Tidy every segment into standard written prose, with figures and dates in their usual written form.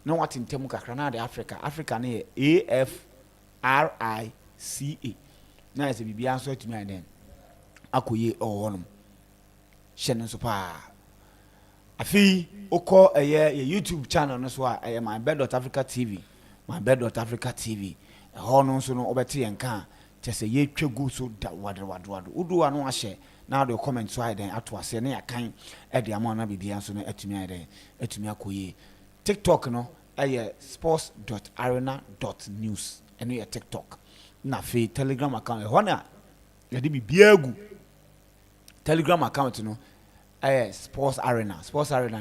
na what in temu kakra na de Africa na AFRICA na ese bibia so atumi aden akoye ɔwɔnom hye no so pa afi okɔ YouTube channel no so a MYBET.AFRICA TV MYBET.AFRICA TV ɛhɔ no so no obɛte yenka kyese ye twegu so da wado udu anu ahye na de comment so aden ato ase na yakan e de amana bibia so no atumi aden atumi akoye TikTok no sports.arena.news eno ye TikTok na fe Telegram account ɛhɔ na ye de bibia gu Telegram account no sports arena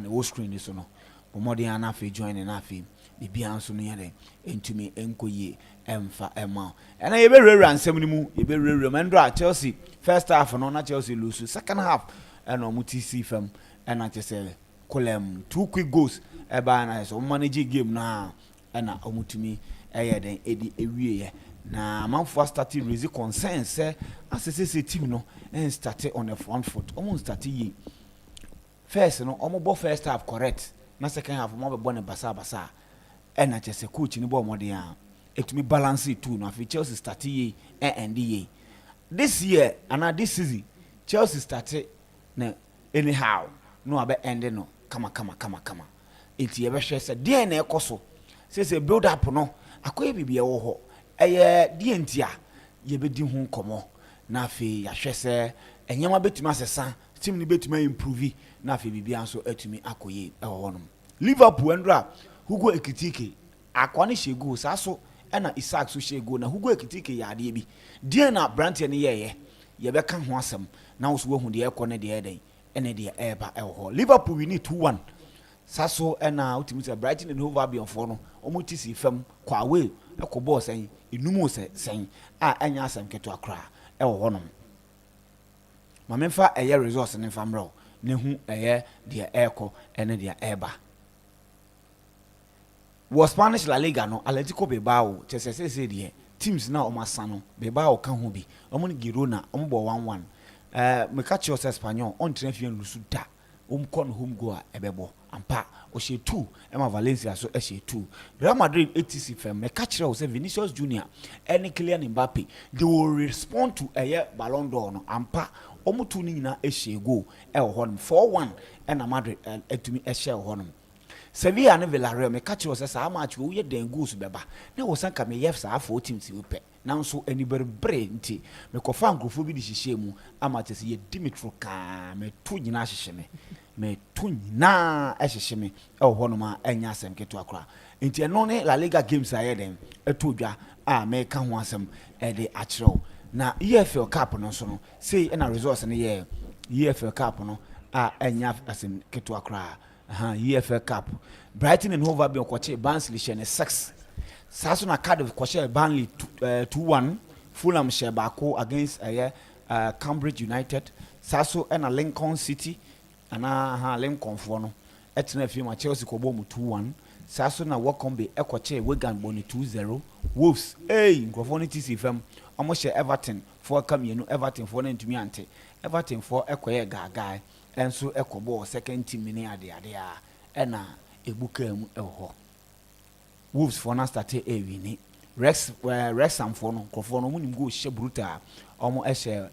na whole screen so no bomodi ana fe join na fe bibia so no ye den entumi enkoye emfa ema ena ye be rewura nsem ni mu ye be rewura mendo a Chelsea first half no na Chelsea lose second half ena omuti si fam ena chese kolem 2 quick goals eba na so manage game na ena omutumi den edi ewie ye na manfo started raise concerns say asese team no and started on the front foot almost started ye first no omo first half correct na second half omo be bo ne basa ena chese coach ni bo modern a etumi balance it too na fi Chelsea started ye and ye this year and this season Chelsea started na anyhow no abe end no kama enti ye be hwe se de na ekoso say build up no akoye bibia wo ho eye de entia ye be di hu nkomo na afi ya hwe se enyama betuma asesa team ni betuma improve na afi bibia nso atumi akoye ewo no Liverpool endra Hugo Ekitike akwani shego saso ena Isaac so shego na Hugo Ekitike ya ade bi de na brand ne ye be ka ho asem na wo so hu de ekọ ne de eden ene de eba ewo Liverpool we need 2-1 saso ena ultimate say Brighton and Hove Albion for no omuti si fam kwa we ekọ ball sen enumu sen enya asem keto akra ewo no ma memfa eye resource ne famro ne hu eye de ekọ ene de eba was Spanish La Liga no Atletico Bilbao chese de teams na o masano Bilbao ka ho bi omo ni Girona omo bo 1-1 me ka che ose Espanyol on train fian lusu da kon home go a ebebo ampa o she 2 ema Valencia so e she 2 Real Madrid ATC fem me ka che ose Vinicius Junior any Kylian Mbappe they will respond to Ballon d'Or no ampa omo tu ni nyina e she go e ho no 4-1 ena Madrid etumi e she ho no Sevilla and Villarreal me catch was sa match wo ye den goals beba na wo san ka me yef sa 4 teams we pe na so anybody brain nti me ko fa ngrofo bi di hihye mu amate se ye Dimitro ka me to nyina hihye me to nyina hihye me e ho no ma anya asem keto akra nti eno ne La Liga games aye den eto dwa me ka ho asem e de akiro na EFL Cup no so no say na resource ne ye EFL Cup no anya asem keto akra EFL Cup Brighton and Hove Albion kwache Barnsley share 6 saso na Cardiff kwache Burnley 2-1 Fulham share bako against Cambridge United saso na Lincoln City ana Lincoln for no etna fi ma Chelsea ko bomu 2-1 saso na Wycombe kwache Wigan boni 2-0 Wolves nkrofo ni TC FM omo share Everton for kamienu Everton for na ntumi ante Everton for ekoye gaga enso ekobo second team ni ade a ena ebuka mu eho Wolves for na start wini Wrexham for no krofo no munim go hye brutal omo ehye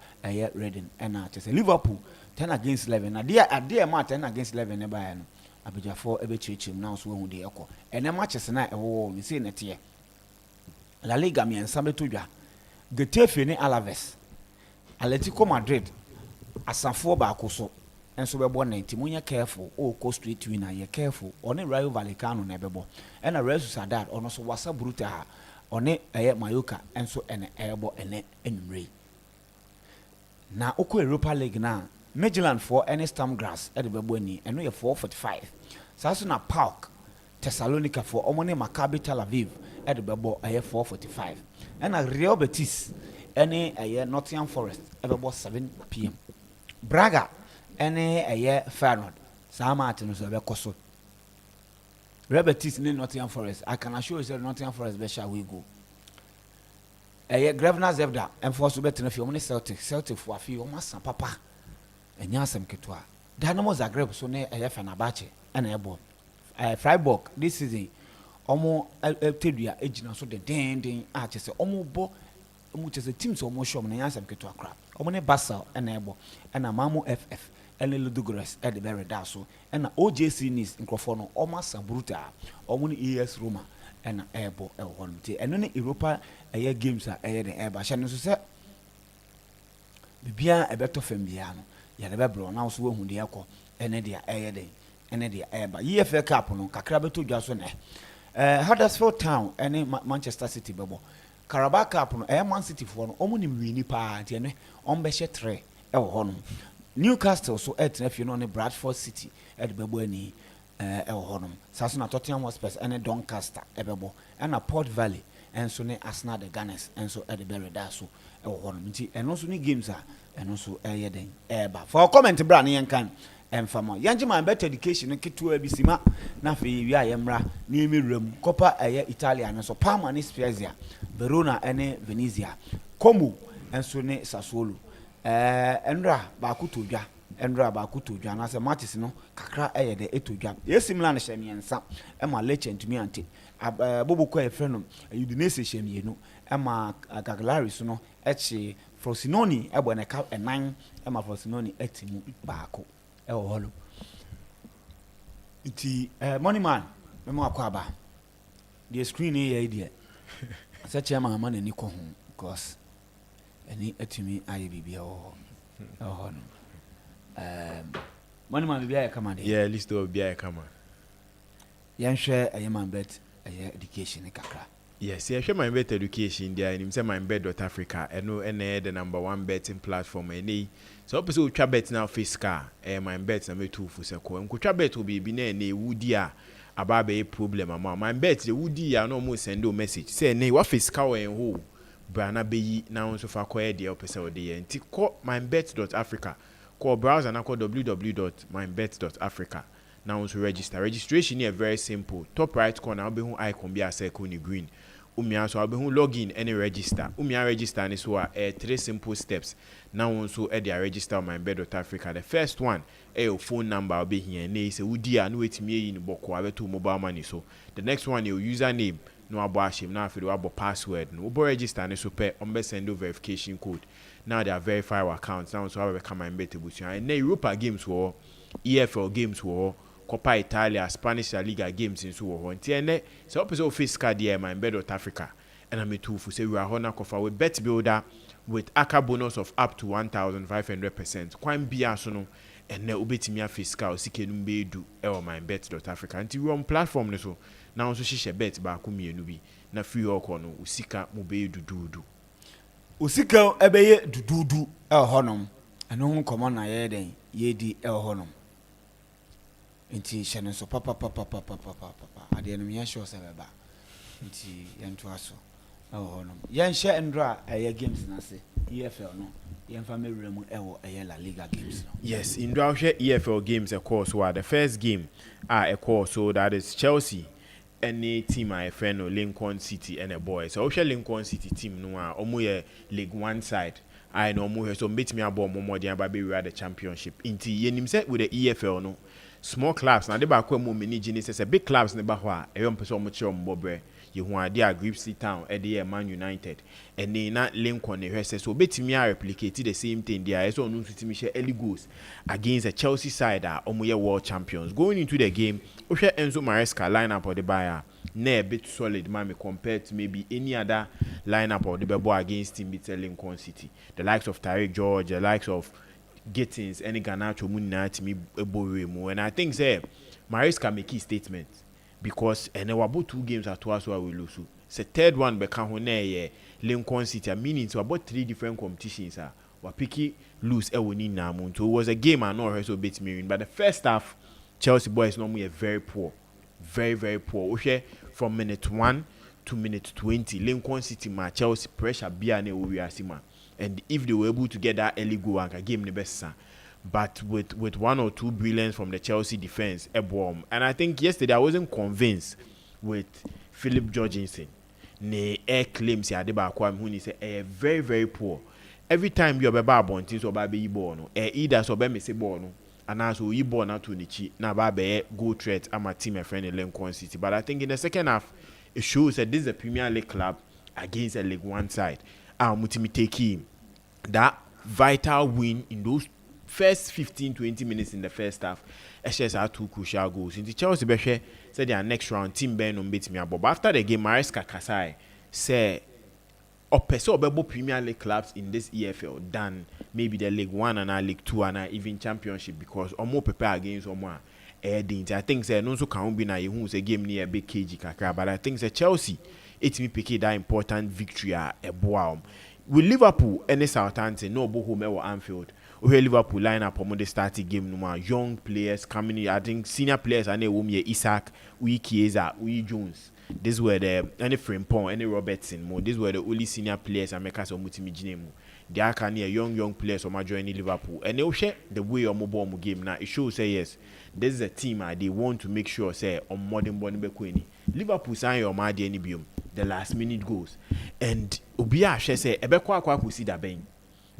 Reading ena chese Liverpool 10 against 11 na ade ma 10 against 11 ne ba no abejafo ebechechim na so hu de eko ene matches na ewo ni say nete La Liga mi ensa betodwa Getafe ni Alaves Atletico Madrid asafo ba akoso enso bebo 90 munya careful ko straight winner ye careful one Rayo Vallecano na bebo ena Real Sociedad ono so wasa brutal one Mallorca enso ene ebo ene enumre na oko Europa League na Midland for any Stamgrass e de bebo ni eno ye 445 saso na PAOK Thessalonica for omone Maccabi Tel Aviv e de bebo 445 ena Real Betis ene Nottingham Forest e bebo 7 p.m. Braga ene Feyenoord sama atino so be koso Real Betis ni Nottingham Forest I can assure you say Nottingham Forest be shall we go Grevna Zebda enforce betina fi omne Celtic for afi o masan papa enya asem ketwa Dynamo Zagreb so ne Fenerbahce ene ebo Freiburg this season omo tedua ejina so den a chese omo bo omo chese teams omo show na yansam keto akra omo ne Basel na ebo na Mamo FF ene Ludogorets e de bere da so na OJC Nice nkrofo no omo Sabruta omo ne AS Roma na ebo e ho no ti eno ne Europa eye games a eye de eba hye no so se bibia ebeto fam bia no ya de bebro na so hu de yakọ ene de eye de ene de eba EFL Cup no kakra beto dwa so ne Huddersfield Town ene Manchester City bebo Carabao Cup no Man City for no omo nim wini pa nti ene on be hye 3 e wo ho no Newcastle so etna fi no ne Bradford City e de bebo ani e wo ho no saso na Tottenham Hotspur ene Doncaster e bebo na Port Valley enso ne Arsenal the Gunners enso e de bere da so e wo ho no nti eno so ni games a eno so eye den eba for comment bra ne yenkan enfama yanje MYBET education ketu abisima na fe wi ayemra na emeram Copa Italia no so Parma ne Spezia Verona ene Venezia Como enso ne Sassuolo enra ba kutodwa na se matches no kakra eye de etodwa yesimla na hyemiensa ema Lecce ante boboko efrenom Udinese hyemienu ema Cagliari no echi Frosinone ebo ne ka enan ema Frosinone etimu baako e wo holo iti money man memo akwaba the screen here idea such a man ni ko hu because any etimi aye bibia wo ho no money man bibia kama de yeah list of bibia kama yan hwe MYBET education kakra yes yeah hwe MYBET education dia nim say MYBET.AFRICA eno ene the number 1 betting platform ene so opese o twa bet na fiscal MYBET na metu fu se ko nkotwa bet obi bi na ene wudi a aba be problem ama MYBET the wudi ya no mo send o message say ne wa fiscal en ho brana be yi na won so fa ko e de opese o de ye nti ko MYBET.AFRICA ko browser na ko www.mybet.africa now also registration here very simple top right corner be hu icon be circle ni green umia so be hu login any register umia register ni so 3 simple steps now also e dey register on MYBET.AFRICA the first one your phone number be here na say wudi a no wetimi yi ni boko abeto mobile money so the next one your username no abo ashim na afi do abo password no obo register ni so pe on be send verification code now they are verify our accounts now so have become MYBET ebusu and na Europa games wo EFL games wo Copa Italia Spanish La Liga games in so wo nti ene so opese office card here MYBET.AFRICA and I'm too for say we are hona kofa with bet builder with aka bonus of up to 1500% kwan bia so no ene obetimi fiscal sikenum be edu e o MYBET.AFRICA nti we on platform ne so now so hihye bet ba ko mienu bi na free oko no usika mo be edududu usika ebeye dududu e honom eno hu komo na ye den ye di e honom nti hyene so papa ade no me sure se beba nti yento aso e honom yen hye ndra eye games na se EFL no yen fa mewremu e wo eye La Liga games no yes ndra hye EFL games of course wa the first game a course so that is Chelsea any team I friend no Lincoln City and a boy so hye Lincoln City team no a omo ye League 1 side I know mo so meet me abo mo dey aba be we are the championship inti yenim say with the EFL no small clubs na dey ba kwa mo manage ni say big clubs ne ba ho a e pese omo kire omo bobre ye hu ade a Gripsy Town e dey Man United eni na Lincoln ne hwese so betimi a replicate the same thing there so onu sitimi share early goals against the Chelsea side a omo ye world champions going into the game o hwe Enzo Maresca lineup of the buyer na a bit solid man compared to maybe any other lineup of the bebo against team beat Lincoln City the likes of Tariq George the likes of Gittins any Garnacho munna timi eboremu and I think say Maresca make his statement because and about 2 games at twice we lose so third one be kan ho na ye Lincoln City meaning so about 3 different competitions we picky lose e woni na mu so it was a game and no so beat me win but the first half Chelsea boys normally very poor very poor okay from minute 1 to minute 20 Lincoln City ma Chelsea pressure bia na we asima and if they were able to get that early goal and game the best but with 1 or 2 brilliance from the Chelsea defense and I think yesterday I wasn't convinced with Philip Jorgensen ne air claims ya de ba kwa hu ni say very poor every time you be ba bontin so ba be ball no either so be me say ball no and also he born out to Nichi na ba be go threat ama team a friend in Lincoln City. But I think in the second half it shows that this is a Premier League club against a League One side. Mutimi take him that vital win in those first 15-20 minutes in the first half. HS had 2 crucial goals. In the Chelsea Beshe said their next round team Ben on beat me up. But after the game, Maresca Kasai said so Premier League clubs in this EFL than maybe the League One and League Two and even Championship because or more prepare against or more. I think say no so can be na who say game near big KG kakra, but I think say Chelsea it me pick that important victory a boa. With Liverpool and Southampton no bo home or Anfield. We Liverpool line up on the starting game no young players coming in. I think senior players and they Isaac, we Chiesa, we Jones. These were the any Frimpong, any Robertson. More. These were the only senior players and makers of Mutimijinemu. They are kind of young players who are joining Liverpool, and they will share the way of mobile game. Now it shows say yes, this is a team they want to make sure say on modern Bonnie Bequini. Liverpool sign your Madi any biome the last minute goals, and Ubia she say Ebekwa could see that bang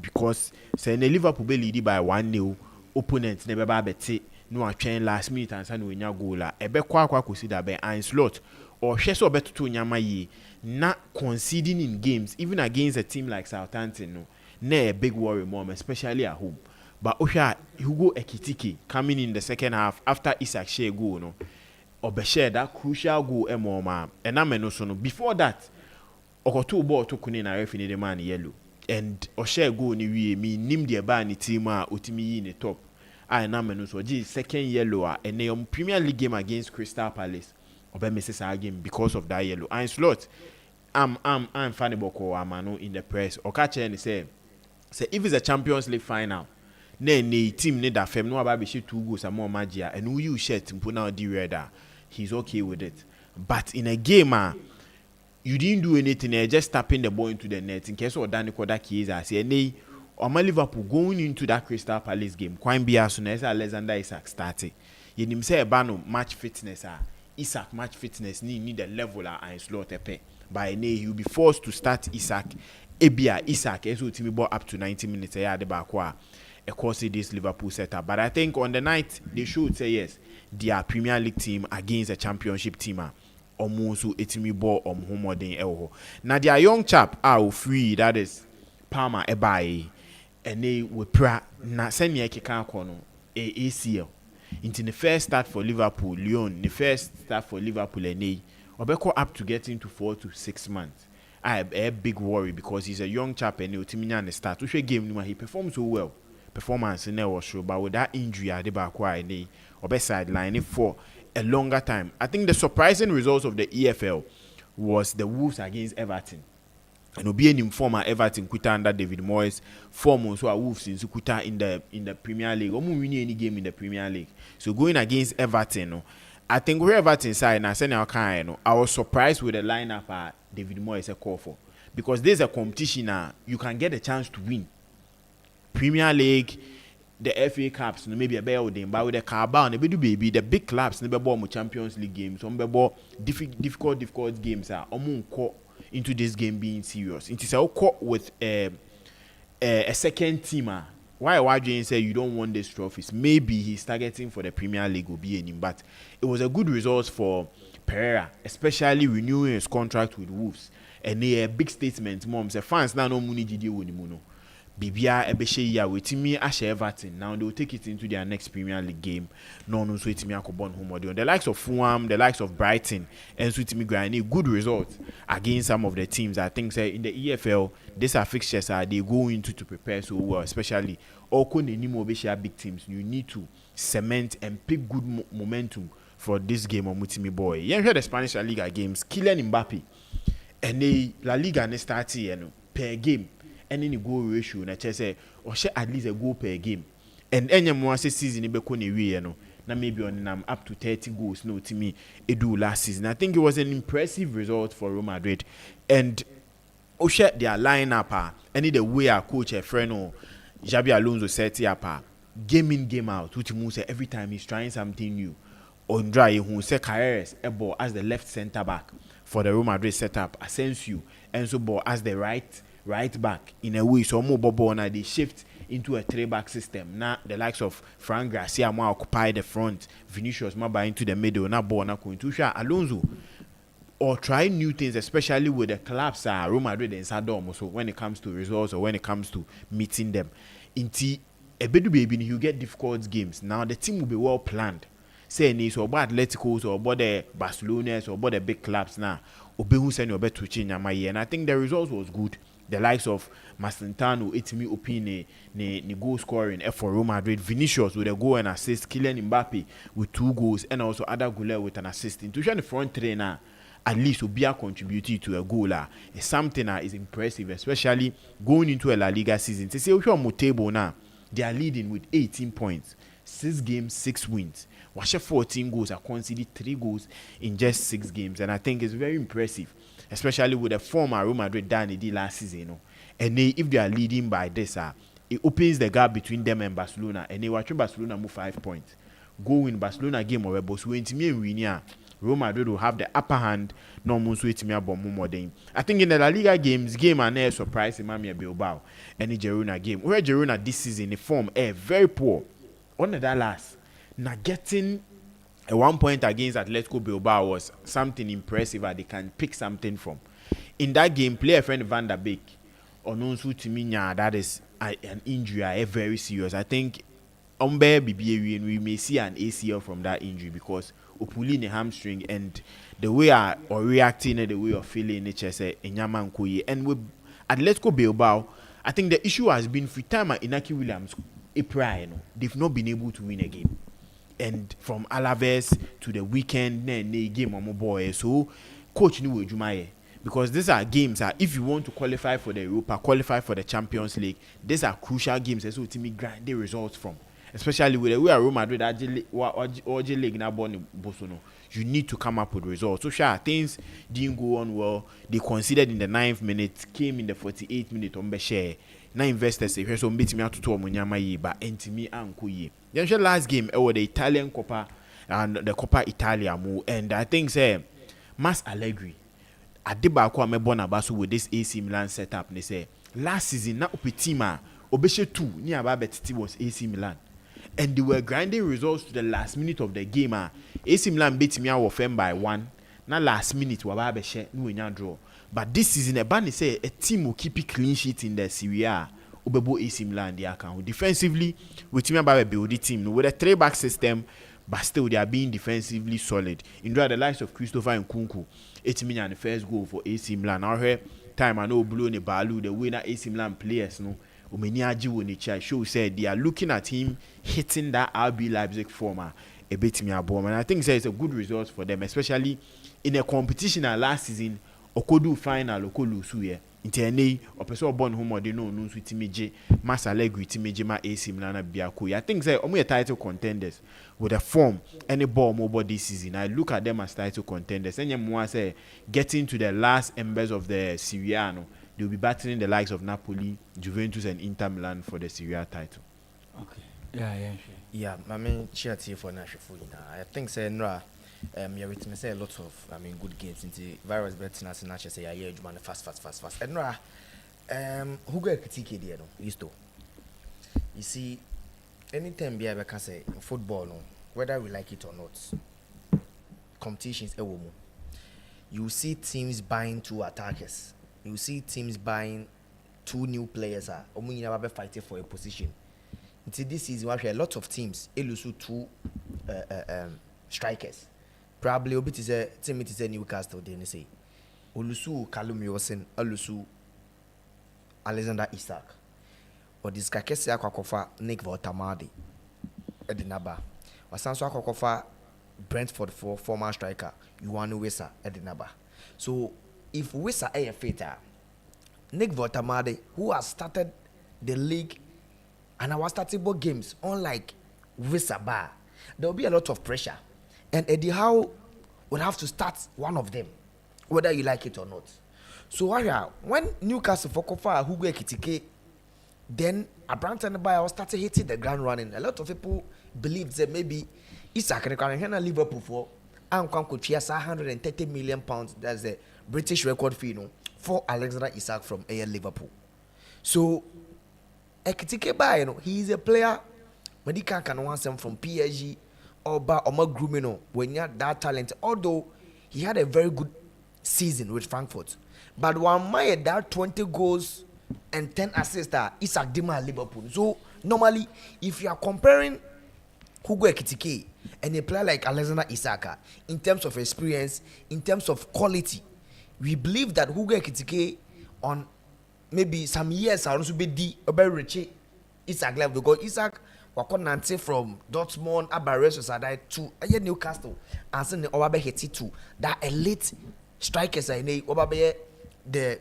because say Liverpool be leading by 1-0. Opponents never bete no a train last minute and send we goal. Ebekwa could see that bang and slot. Or Sheso better to Nyamaye, not conceding in games, even against a team like Southampton, no, ne a big worry mom, especially at home. But Osha Hugo Ekitike coming in the second half after Isaac Shea goal, no, or Beshare that crucial goal, Emoma, and Amenosono. Before that, Okoto ball to Kunina referee the man yellow, and Osha go ni me nim the bani teama Utimi in the top. I Namenoso, second yellow, and a Premier League game against Crystal Palace. Obe misses our game because of that yellow. And slot, I'm funny boko amano in the press. Okache and say if it's a Champions League final, ne team ne da fem no about she 2 goals and more magia and who you shirt and put out the radar. He's okay with it. But in a game, you didn't do anything. Just tapping the ball into the net. In case of Danny Kodaki is I say nay. Or my Liverpool going into that Crystal Palace game. Quite be as soon as Alexander Isak started. You didn't say about match fitness. Isaac match fitness need a level and slot pay. By nay, he will be forced to start Isaac. Ebia Isaac so to be up to 90 minutes a the back of course this Liverpool setup. But I think on the night they should say yes, their Premier League team against a championship team almost etimi ball home elho. Now their young chap are free, that is Palmer Ebaye, and they will pra na send me kono ACL. Into the first start for Liverpool, Lyon, the first start for Liverpool, and Obeko up to getting to 4 to 6 months. I have a big worry because he's a young chap and he'll the start. Which game he performed so well. Performance in there was sure, but with that injury, I did back why they Obe sideline for a longer time. I think the surprising results of the EFL was the Wolves against Everton. And Obi and informer Everton quit under David Moyes, 4 months who are Wolves in Sukuta in the Premier League. Almost winning any game in the Premier League. So going against Everton, I think where Everton side and I said I was surprised with the lineup David Moyes a call for. Because there's a competition you can get a chance to win. Premier League, the FA Cups, maybe a better with them, but with the Carabao, baby, the big clubs, never bought Champions League games, some bought difficult games into this game being serious. It is a caught with a second teamer. Why Jane say you don't want these trophies? Maybe he's targeting for the Premier League will be in him, but it was a good result for Pereira, especially renewing his contract with Wolves. And a big statement, mom. The fans now no money GD with him. Bibia Ebeshe with me Ashe Everton. Now they will take it into their next Premier League game. No so it's me Akobon home audio. The likes of Fulham, the likes of Brighton, and so it's me Granny good results against some of the teams. I think say in the EFL, these are fixtures they go into to prepare so well, especially big teams. You need to cement and pick good momentum for this game on Mutimi boy. You hear the Spanish La Liga games, Kylian Mbappe, and the La Liga ne start per game. And any goal ratio na say or share at least a goal per game. And any more season be na maybe on up to 30 goals no to me edu last season. I think it was an impressive result for Real Madrid. And share their lineup any the way our coach a friend or Xabi Alonso set it up game in game out which means every time he's trying something new. On dry who say Carreras ball as the left center back for the Real Madrid setup, Asensio and so ball as the right back in a way so more ball now they shift into a 3-back system. Now the likes of Frank Garcia more occupy the front, Vinicius more by into the middle, now ball now going to Alonso. Or try new things, especially with the collapse of Real Madrid and Sadom. So when it comes to results or when it comes to meeting them, into a bit baby, you get difficult games. Now the team will be well planned. Say it's about Atleticos or about the Barcelonas or about the big clubs now. Obehu send your bet to change my year, and I think the results was good. The likes of Masentano, Etimi Opine, the goal scoring for Real Madrid, Vinicius with a goal and assist, Kylian Mbappe with 2 goals, and also Ada Güler with an assist. Into the front trainer, at least will be a contributor to a goal. It's something that is impressive, especially going into a La Liga season. To say we are on table now, they are leading with 18 points, 6 games, 6 wins. Washe 14 goals are conceded 3 goals in just 6 games, and I think it's very impressive, especially with the former Real Madrid done it last season. You know? And if they are leading by this, it opens the gap between them and Barcelona, and they watch Barcelona move 5 points. Go win Barcelona game or Rebels win to me and win. Real Madrid will have the upper hand. No more sweet me about more than. I think in the La Liga games, game and air surprise in Mami Bilbao and the Girona game. Where Girona this season the form very poor. On that last. Now getting a 1 point against Atletico Bilbao was something impressive that they can pick something from. In that game, player friend Van der Beek, Ononsu Timinya, that is an injury, very serious. I think we may see an ACL from that injury because pulling the hamstring and the way I or reacting and the way of feeling it say and with Atletico Bilbao, I think the issue has been for time Inaki Williams they've not been able to win a game. And from Alaves to the weekend, they game on my boy. So coach knew Jumaye. Because these are games if you want to qualify for the Europa, qualify for the Champions League, these are crucial games. So to me grind the results from. Especially with the way Real Madrid league now born Bosono. You need to come up with results. So sure, things didn't go on well. They considered in the 9th minute, came in the 48th minute on share. Now investors say so meet me out to Munyama ye, but entimi anko ye. Then the last game the Italian Coppa and the Coppa Italia mo, and I think say Mas Allegri Adeba ko amebona baso with this AC Milan setup. They say last season na opetima obeshe 2 ni ababetiti was AC Milan. And they were grinding results to the last minute of the game. AC Milan beat me out of by 1. Now last minute wababeshe no draw. But this season, a band say a team will keep it clean sheet in the Serie A. Obebo AC Milan the account. Defensively, with team about build the team with a 3-back system, but still they are being defensively solid. In the likes of Christopher and Kunku, 8 million the first goal for AC Milan. Now here time I know blue in the balu the winner AC Milan players no. Umeniaji Wonicha show said they are looking at him hitting that RB Leipzig former a bit me a bomb, and I think it's a good result for them, especially in a competition last season. Okodu final okolu suye intene opeso born home they no sweet meje Mas Allegri timeje ma AC Milan biako. I think say omo title contenders with a form any ball mobile this season. I look at them as title contenders. And you say getting to the last embers of the Serie A, no, they'll be battling the likes of Napoli, Juventus and Inter Milan for the Serie A title. Okay. Yeah, I mean cheer for national. I think say Nra yeah, we say a lot of good games into virus betting as not say yeah man fast. And who get critique there no used to. You see, anytime be able to say football no, whether we like it or not, competitions you see teams buying 2 attackers. You see teams buying 2 new players are fighting for a position. Until this season, we have a lot of teams lose 2 strikers. Probably Obi is a team it is a Newcastle. They say Olusu Callum Wilson, Olusu Alexander Isak, or this Kakesi Akwakofa Nick Votamadi Edinaba, or Sanso Akwakofa Brentford for former striker Yuanu Wesa Edinaba. So if Wesa a fater, Nick Votamadi, who has started the league and our starting both games, unlike Wesa Bar, there will be a lot of pressure. And Eddie Howe would have to start one of them, whether you like it or not. So when Newcastle for Kofa Hugo Ekitike, then Abraham Bayer started hitting the ground running. A lot of people believed that maybe Isak can Liverpool for and could share 130 million pounds. That's the British record fee, for Alexander Isak from AL Liverpool. So Ekitike ba, you know, he is a player. Medical can want him from PSG or grooming when you had that talent. Although he had a very good season with Frankfurt, but one made that 20 goals and 10 assists that Isaac Dima at Liverpool. So normally, if you are comparing Hugo Ekitike and a player like Alexander Isaka in terms of experience, in terms of quality, we believe that Hugo Ekitike on maybe some years are also be Richie Isaac level, because Isaac Nante from Dortmund, Abares Sociedad to Newcastle, and send the Obabe Heti to that elite strikers I know Obabe the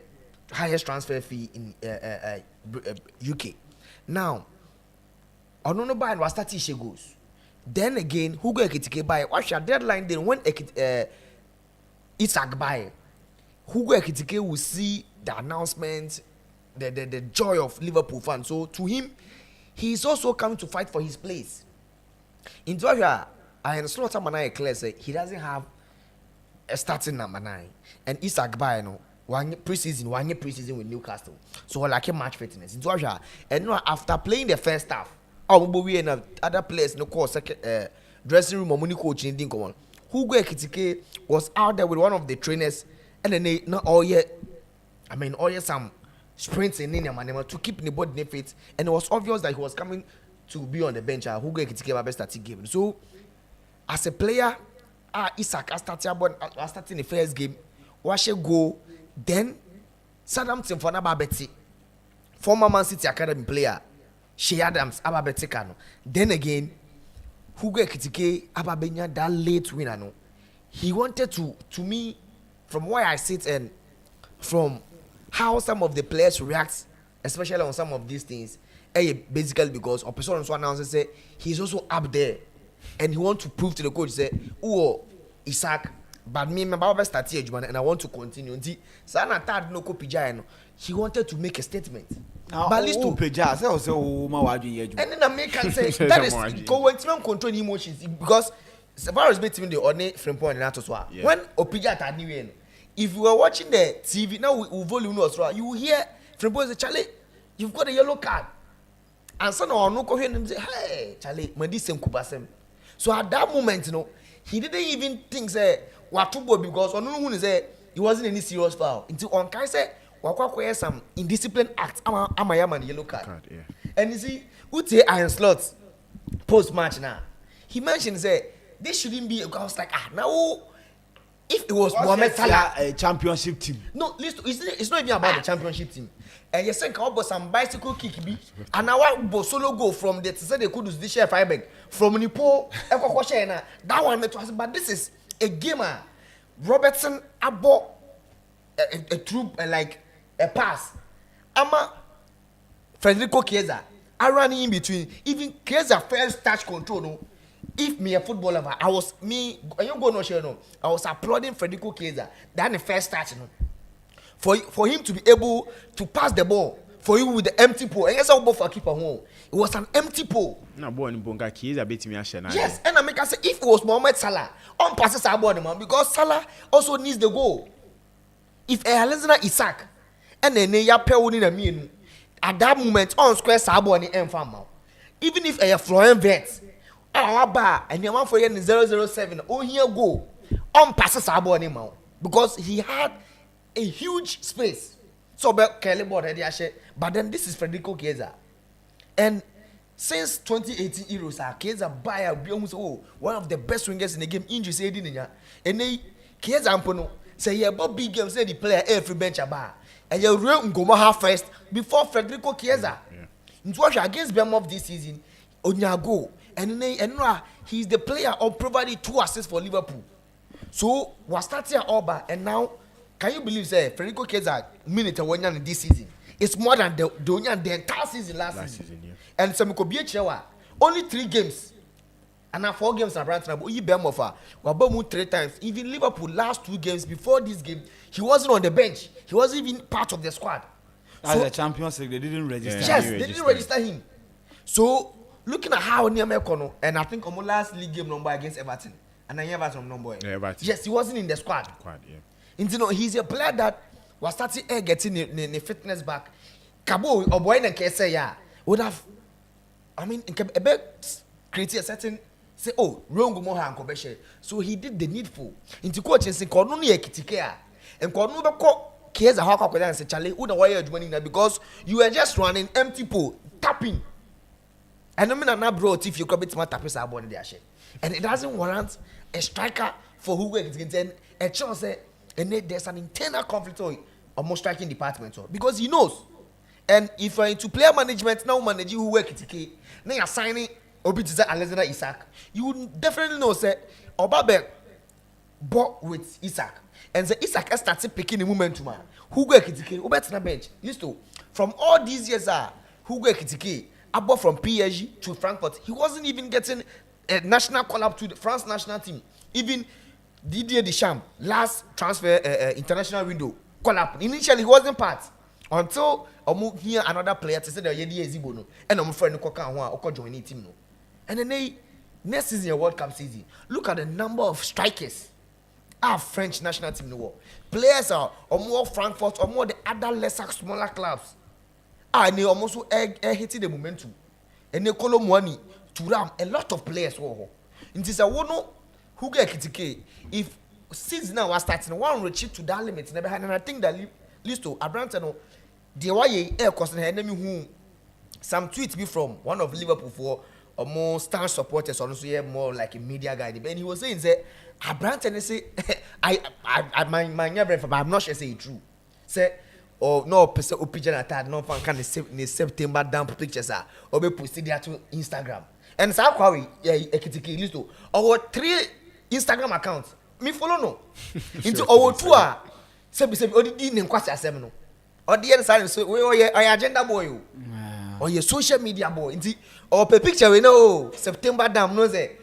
highest transfer fee in UK. Now, I don't know by what statistic goes. Then again, Hugo Ekitike buy? What's your deadline? Then when Isaac buy, Hugo Ekitike will see the announcement, the joy of Liverpool fans. So to him, he is also coming to fight for his place. In Georgia, I understand what Manai Claire say he doesn't have a starting number 9, and Isaac buy one preseason with Newcastle. So like a match fitness in Georgia, and after playing the first half. We and other players no course dressing room or money coaching didn't come on. Hugo Ekitike was out there with one of the trainers and then they not all yet some sprints in Nina to keep the body fit, and it was obvious that he was coming to be on the bench. Hugo Ekitike was best starting game. So as a player, Isaac starting the first game, watch it go, then Southampton for Betty, former Man City Academy player. Shea Adams Ababetikano. Then again, Hugo Ekitike Ababenya that late winner no. He wanted to me, from where I sit and from how some of the players react, especially on some of these things, basically because Opeson also announced say he's also up there and he want to prove to the coach say, oh Isaac, but me my start here and I want to continue. Sana third no kopija no. He wanted to make a statement. But at least to Peja, say also and then American say that is control emotions because as far as between the ordinary frame point and that when Opija had new if you were watching the TV now we volume no you will hear frame point say Charlie, you've got a yellow card, and son or no coherent him say hey Charlie, my this same kubasem. So at that moment he didn't even think say what to go because on no one say it wasn't any serious foul until on Kai say wakwa some indiscipline act ama yaman yellow card. Yeah. And you see Uche Iron Slots post match now he mentioned say this shouldn't be. I was like now if it was Mohamed Salah a championship team, no listen, it's not even about the championship team, and you say about some bicycle kick be and now what solo go from the say they could do this share Freiburg from Nipo that one but this is a gamer Robertson abo a troop like a pass. Ama Federico Chiesa, I ran in between. Even Chiesa first touch control. No, if me a footballer, I was me. I don't go no share no. I was applauding Federico Chiesa. That the first touch no. For him to be able to pass the ball for you with the empty pole. And yes, I will for keeper home. It was an empty pole. Na boy ni bonga Chiesa beat me ashena. Yes, and I make I say if it was Mohamed Salah, on passes our body man because Salah also needs the goal. If Alexander Isaac and then ya pay na me at that moment on square sabo ni enfam even if a Florian Vert aba and your man for 007 here go on passes sabo ni ma because he had a huge space so Kelly board but then this is Federico Chiesa, and since 2018 Euros Chiesa buy one of the best wingers in the game injury say and they Chiesa ampono say yeah about big games say the player every bench aba and you real Ngoma first before Federico Chiesa. Into against Bournemouth this season, Onyago and he's the player who provided 2 assists for Liverpool. So was starting at Oba and now can you believe say Federico Chiesa minute and this season? It's more than the entire season last season. Yeah. And some could be only 3 games. And now 4 games are right now. But you Bournemouth, we 3 times. Even Liverpool last 2 games before this game, he wasn't on the bench. He wasn't even part of the squad. As a Champions League, they didn't register. Yes, they didn't register him. So looking at how Niamekono, and I think on last league game number against Everton, and I Everton number. Yes, he wasn't in the squad. Yeah. He's a player that was starting getting the fitness back. Kabo or boy na kese ya. would have, I mean, a bit create a certain say, oh, wrong more hand conversion. So he did the needful. Into coaches in Cornuni Kitikea and Cornuba cares a hawk and say, Charlie, who the wire winning that because you are just running empty pool, tapping. And I mean, I'm not brought if you commit to my tappers are born there. And it doesn't warrant a striker for who works against a chance, and there's an internal conflict or more striking department because he knows. And if you're into player management, now managing who work it, now you're signing Obitiza Alexander Isak, you would definitely know, say, Obabe bought with Isak. And the Isak has started picking the momentum. Who work it, Obetina bench. Listen, from all these years, who work it, about from PSG to Frankfurt, he wasn't even getting a national call up to the France national team. Even Didier Deschamps, last transfer international window, call up. Initially, he wasn't part until here another player to say that Yedi Ezibono and I'm friend Koka join the team. And then next season, your World Cup season, look at the number of strikers our French national team in the world. Players are or more Frankfurt or more the other lesser smaller clubs. And they almost hitting the momentum. And they call money to ram a lot of players. It is a one who get critique. If since now was starting one reach to that limit, never had, and I think that Listo Abrantano, the way air cost enemy who some tweets me from one of Liverpool for or more star supporters, also more like a media guy. And he was saying that Abrantano say my never, but I'm not sure say it true. Say or no person opinion at no fan can September dump pictures or be posted there to Instagram. And so how we critique Listo our 3 Instagram accounts. Me follow no. Into our tour. Say odi name kwasi asem no. Odi yen sare so we agenda boy o. Or your social media boy. Into or per picture we know September dam no say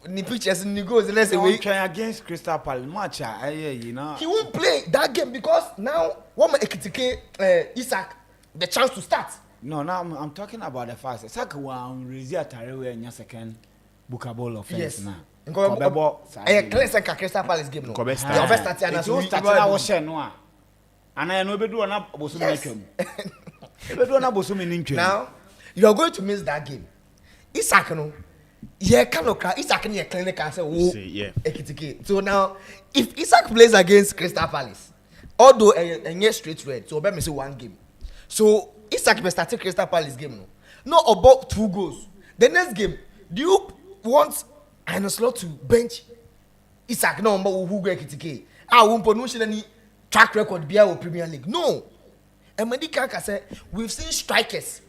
ni pictures ni goes let's say we try against Crystal Palace match you know. He won't play that game because now one critique Isak the chance to start. No, now I'm talking about the fact Isak will resist Tarewe in your second bookable offense now. Crystal Palace game no. First start and so start na wo share no a. Ana no bedu na boso me twam. Bedu na boso me ntwam. Now you are going to miss that game. Isak no ye kanoka Isak no ye clinical say wo ekitike. So now if Isak plays against Crystal Palace, although a straight red, so be me say one game. So Isak be start Crystal Palace game no. No about 2 goals. The next game, do you want and a slot to bench Isak no who go ekitike. Won't pronounce any track record be our Premier League. No. And Medikaka said we've seen strikers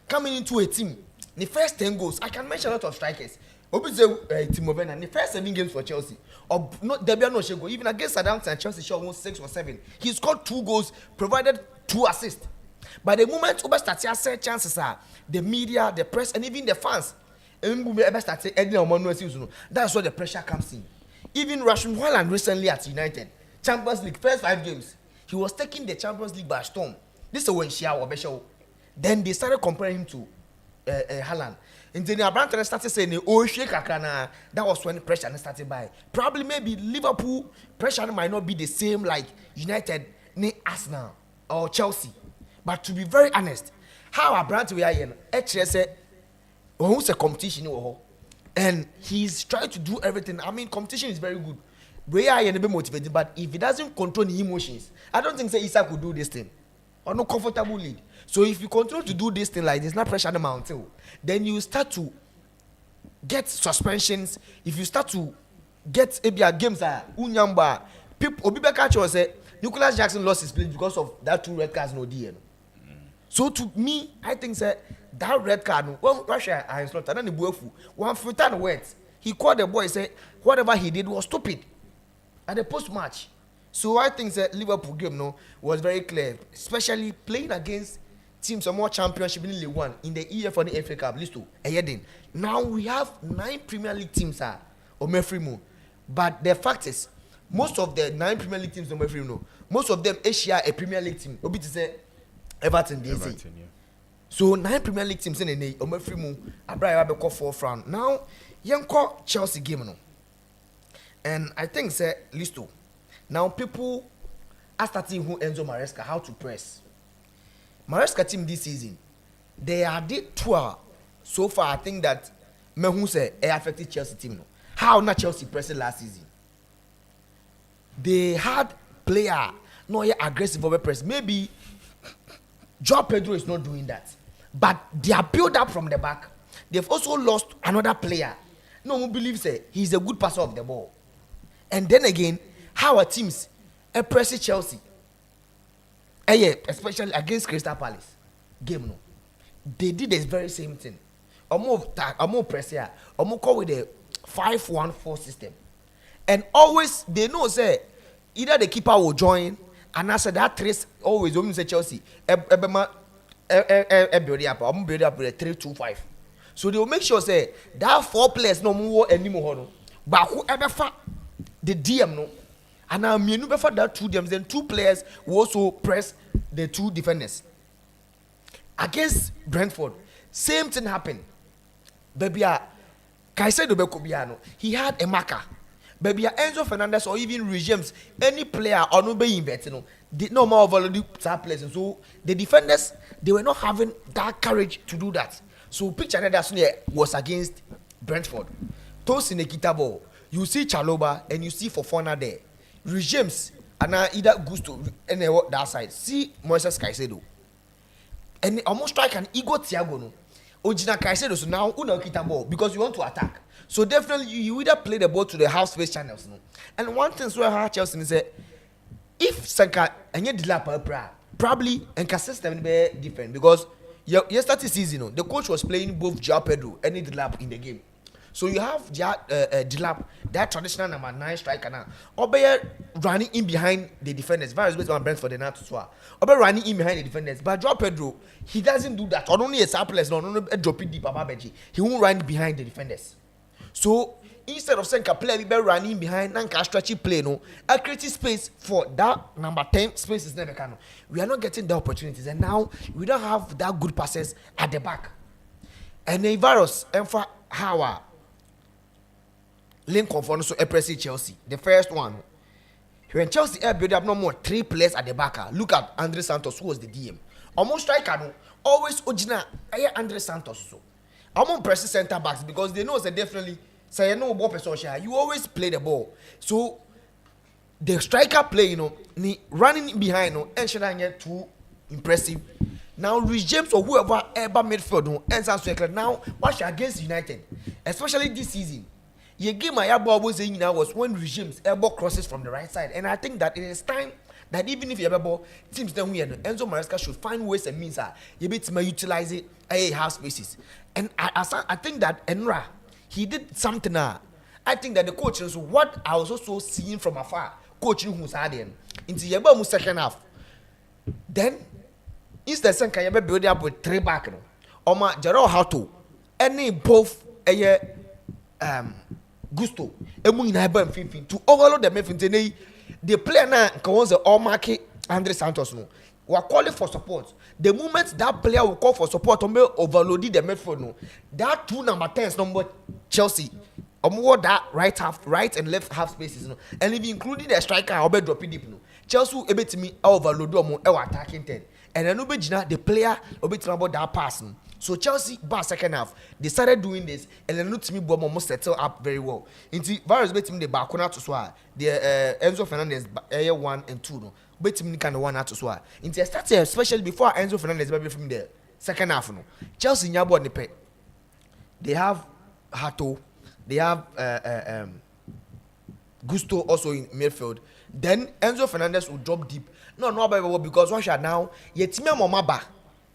coming into a team. The first 10 goals, I can mention a lot of strikers. Obize Timo Werner, the first 7 games for Chelsea, or not Debian no Shego, even against Southampton, Chelsea shot almost 6 or 7. He scored 2 goals, provided 2 assists. By the moment Oba started said chances are the media, the press, and even the fans. That's where the pressure comes in. Even Rasmus Haaland recently at United, Champions League, first 5 games, he was taking the Champions League by storm. This is when then they started comparing him to Haaland. And then Abraham started saying, oh, that was when the pressure started by. Probably maybe Liverpool pressure might not be the same like United, Arsenal, or Chelsea. But to be very honest, how Abraham we are here, who's a competition and he's trying to do everything. I mean, competition is very good. We are be motivated, but if he doesn't control the emotions, I don't think Isak could do this thing or no comfortable lead. So if you continue to do this thing like this, not pressure the mountain, then you start to get suspensions. If you start to get games unyamba, people Obibeka say Nicholas Jackson lost his place because of that 2 red cards no DN. So to me, I think that red card, well, Russia is not and then the buefu. One futan words. He called the boy say whatever he did was stupid at the post match. So I think that Liverpool game was very clear, especially playing against teams of more championship in League One in the EF and the FA Cup list to now we have 9 Premier League teams or Mefrimo. But the fact is, most of the 9 Premier League teams on Mefrimo, most of them share a Premier League team. Obi to say Everton, yeah. So 9 Premier League teams in the Omefrimu, Abraham Abeko 4th round. Now, Yanko Chelsea game no. And I think say Listo. Now people are starting who Enzo Maresca how to press. Maresca team this season, they are the two so far. I think that Mehu say affected Chelsea team. No, how not Chelsea pressing last season? They had player no aggressive over press. Maybe Joao Pedro is not doing that, but they are built up from the back. They've also lost another player. No one believes he's a good passer of the ball. And then again, how are teams press Chelsea? Especially against Crystal Palace game, no, they did the very same thing. Almost press here. Almost call with a 5-1-4 system, and always they know say either the keeper will join, and I said that trace always when you say Chelsea, build up with a 3-2-5. So they will make sure say that 4 players no more anymore, no, but whoever the DM no. And now me no before that 2 DMs, then 2 players will also press the 2 defenders. Against Brentford, same thing happened. Baby, Caicedo Bekobiano, he had a marker. Baby, Enzo Fernandez or even Regimes, any player or no be inverted, did no more value players. And so the defenders, they were not having that courage to do that. So picture that was against Brentford. Toss in the Kitabo, you see Chaloba and you see Fofana there. Regimes and now either Gusto and that side. See Moises Caicedo. And almost strike an ego Thiago no. Ojina Caicedo so now una kita ball because you want to attack. So definitely you either play the ball to the half space channels no. And one thing so how Chelsea is if Sanka and Dilap probably and system be different because yesterday season no, the coach was playing both Joao Pedro and Dilap in the game. So you have Dilap, that traditional number 9 striker now. Obe running in behind the defenders. Various ways on Brentford the now to swap. Obe running in behind the defenders. But Joao Pedro, he doesn't do that. Or only a surplus, no, drop it deep above bench. He won't run behind the defenders. So instead of saying a player be running behind and stretchy play, no, a creative space for that number 10 space is never can. We are not getting the opportunities, and now we don't have that good passes at the back. And the virus and for how Lincoln for so pressing Chelsea. The first one, when Chelsea build up no more 3 players at the back. Look at Andre Santos, who was the DM. Almost striker, no, always Ojina. Andre Santos so. Almost pressing center backs because they know that definitely say you know ball person share. You always play the ball. So the striker play, you know, running behind, no, and should get too impressive. Now Rhys James or whoever ever midfield no ends up now watch against United, especially this season. Your game I was saying now was when Regimes elbow crosses from the right side, and I think that it is time that even if you have a ball, teams then we Enzo Maresca should find ways and means you bit to utilize it half spaces. And I think that Enra he did something. I think that the coach is what I was also seeing from afar, coaching who's adding into your second half. Then instead of saying build up with 3 back, no, or my Gerald Hato, any both Gusto, to overload the midfield. The player now can the all market Andre Santos no. We are calling for support. The moment that player will call for support, overloading the midfield no. That 2 number 10s number Chelsea, that right and left half spaces no. And if including the striker, I'll be dropping deep no. Chelsea will able to me overload them attacking 10. And then the player will be about that pass no. So Chelsea, by second half, they started doing this, and then to me, Bob almost settled up very well. Into various betting the back to swat, the Enzo Fernandez 1 and 2 no, betting kind of 1 out to swat. Into started especially before Enzo Fernandez baby from the second half no. Chelsea nyabo on the pay. They have Hato, they have Gusto also in midfield. Then Enzo Fernandez will drop deep. No, because what shall now? Yetime Momaba.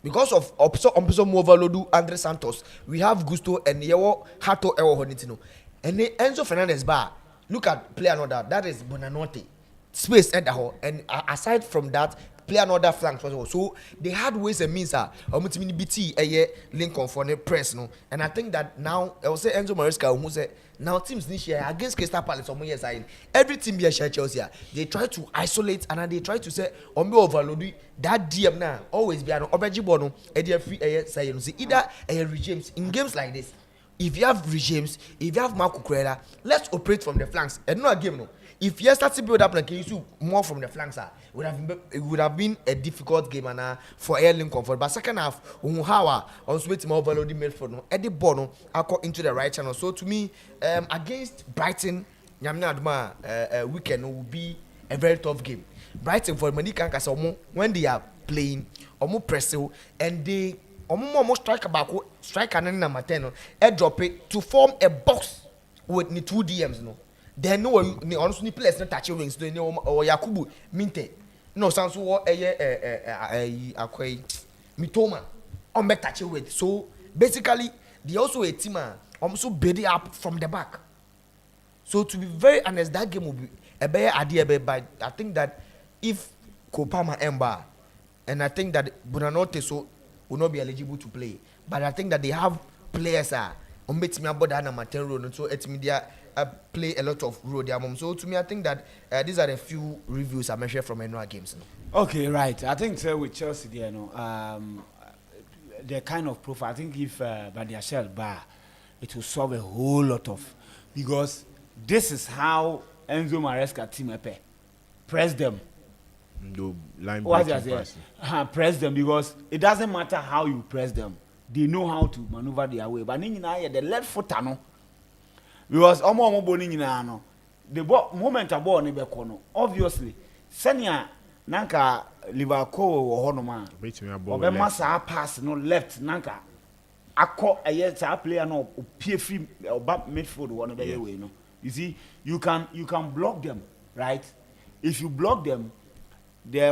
Because of Ompiso Movalodu, Andre Santos, we have Gusto and Yewo Hato Ewo Honitino. And Enzo Fernandez bar. Look at player another. That is Bonanote. Space at the hole. And aside from that, play another flank as well. So they had ways and means Omutimini BT Lincoln for the press. No? And I think that now I will say Enzo Maresca who said now teams this year against Crystal Palace or years every team be a share Chelsea. They try to isolate and they try to say overload that DM now always be an Obejibono free say you see either regimes in games like this. If you have regimes, if you have Marco Cucurella, let's operate from the flanks and not a game no. if you start to build up like you more from the flanks, it would have been a difficult game and for Air Lincoln for. But second half, Unhawa also wait more value the midfield no. Eddie Bono into the right channel. So to me, against Brighton, Nyamina Aduma weekend will be a very tough game. Brighton for Manika Kasomo when they are playing, omo press and they omo strike back strike and number 10 drop it to form a box with the 2 DMs no. Then no honestly players not touch wings to or Yakubu Minte. No sounds what Mitoma on back touch with. So basically they also a team also build up from the back. So to be very honest, that game will be a better idea, but I think that if Kopama Emba and I think that Bonanote so will not be eligible to play. But I think that they have players on me about that number 10 road, so it's media play a lot of road there. So to me, I think that these are the few reviews I mentioned from NY games. No? Okay, right. I think with Chelsea there, the kind of profile. I think if Badiashile bar, it will solve a whole lot of, because this is how Enzo Maresca team press them. Press them, because it doesn't matter how you press them. They know how to maneuver their way. But the left foot no. Because the moment a ball nebe kono, obviously, senior nanka Liverpool or Honoma, or massa pass no left nanka. Ako a yes player no peer free or back midfield one way no. You see, you can block them, right? If you block them, the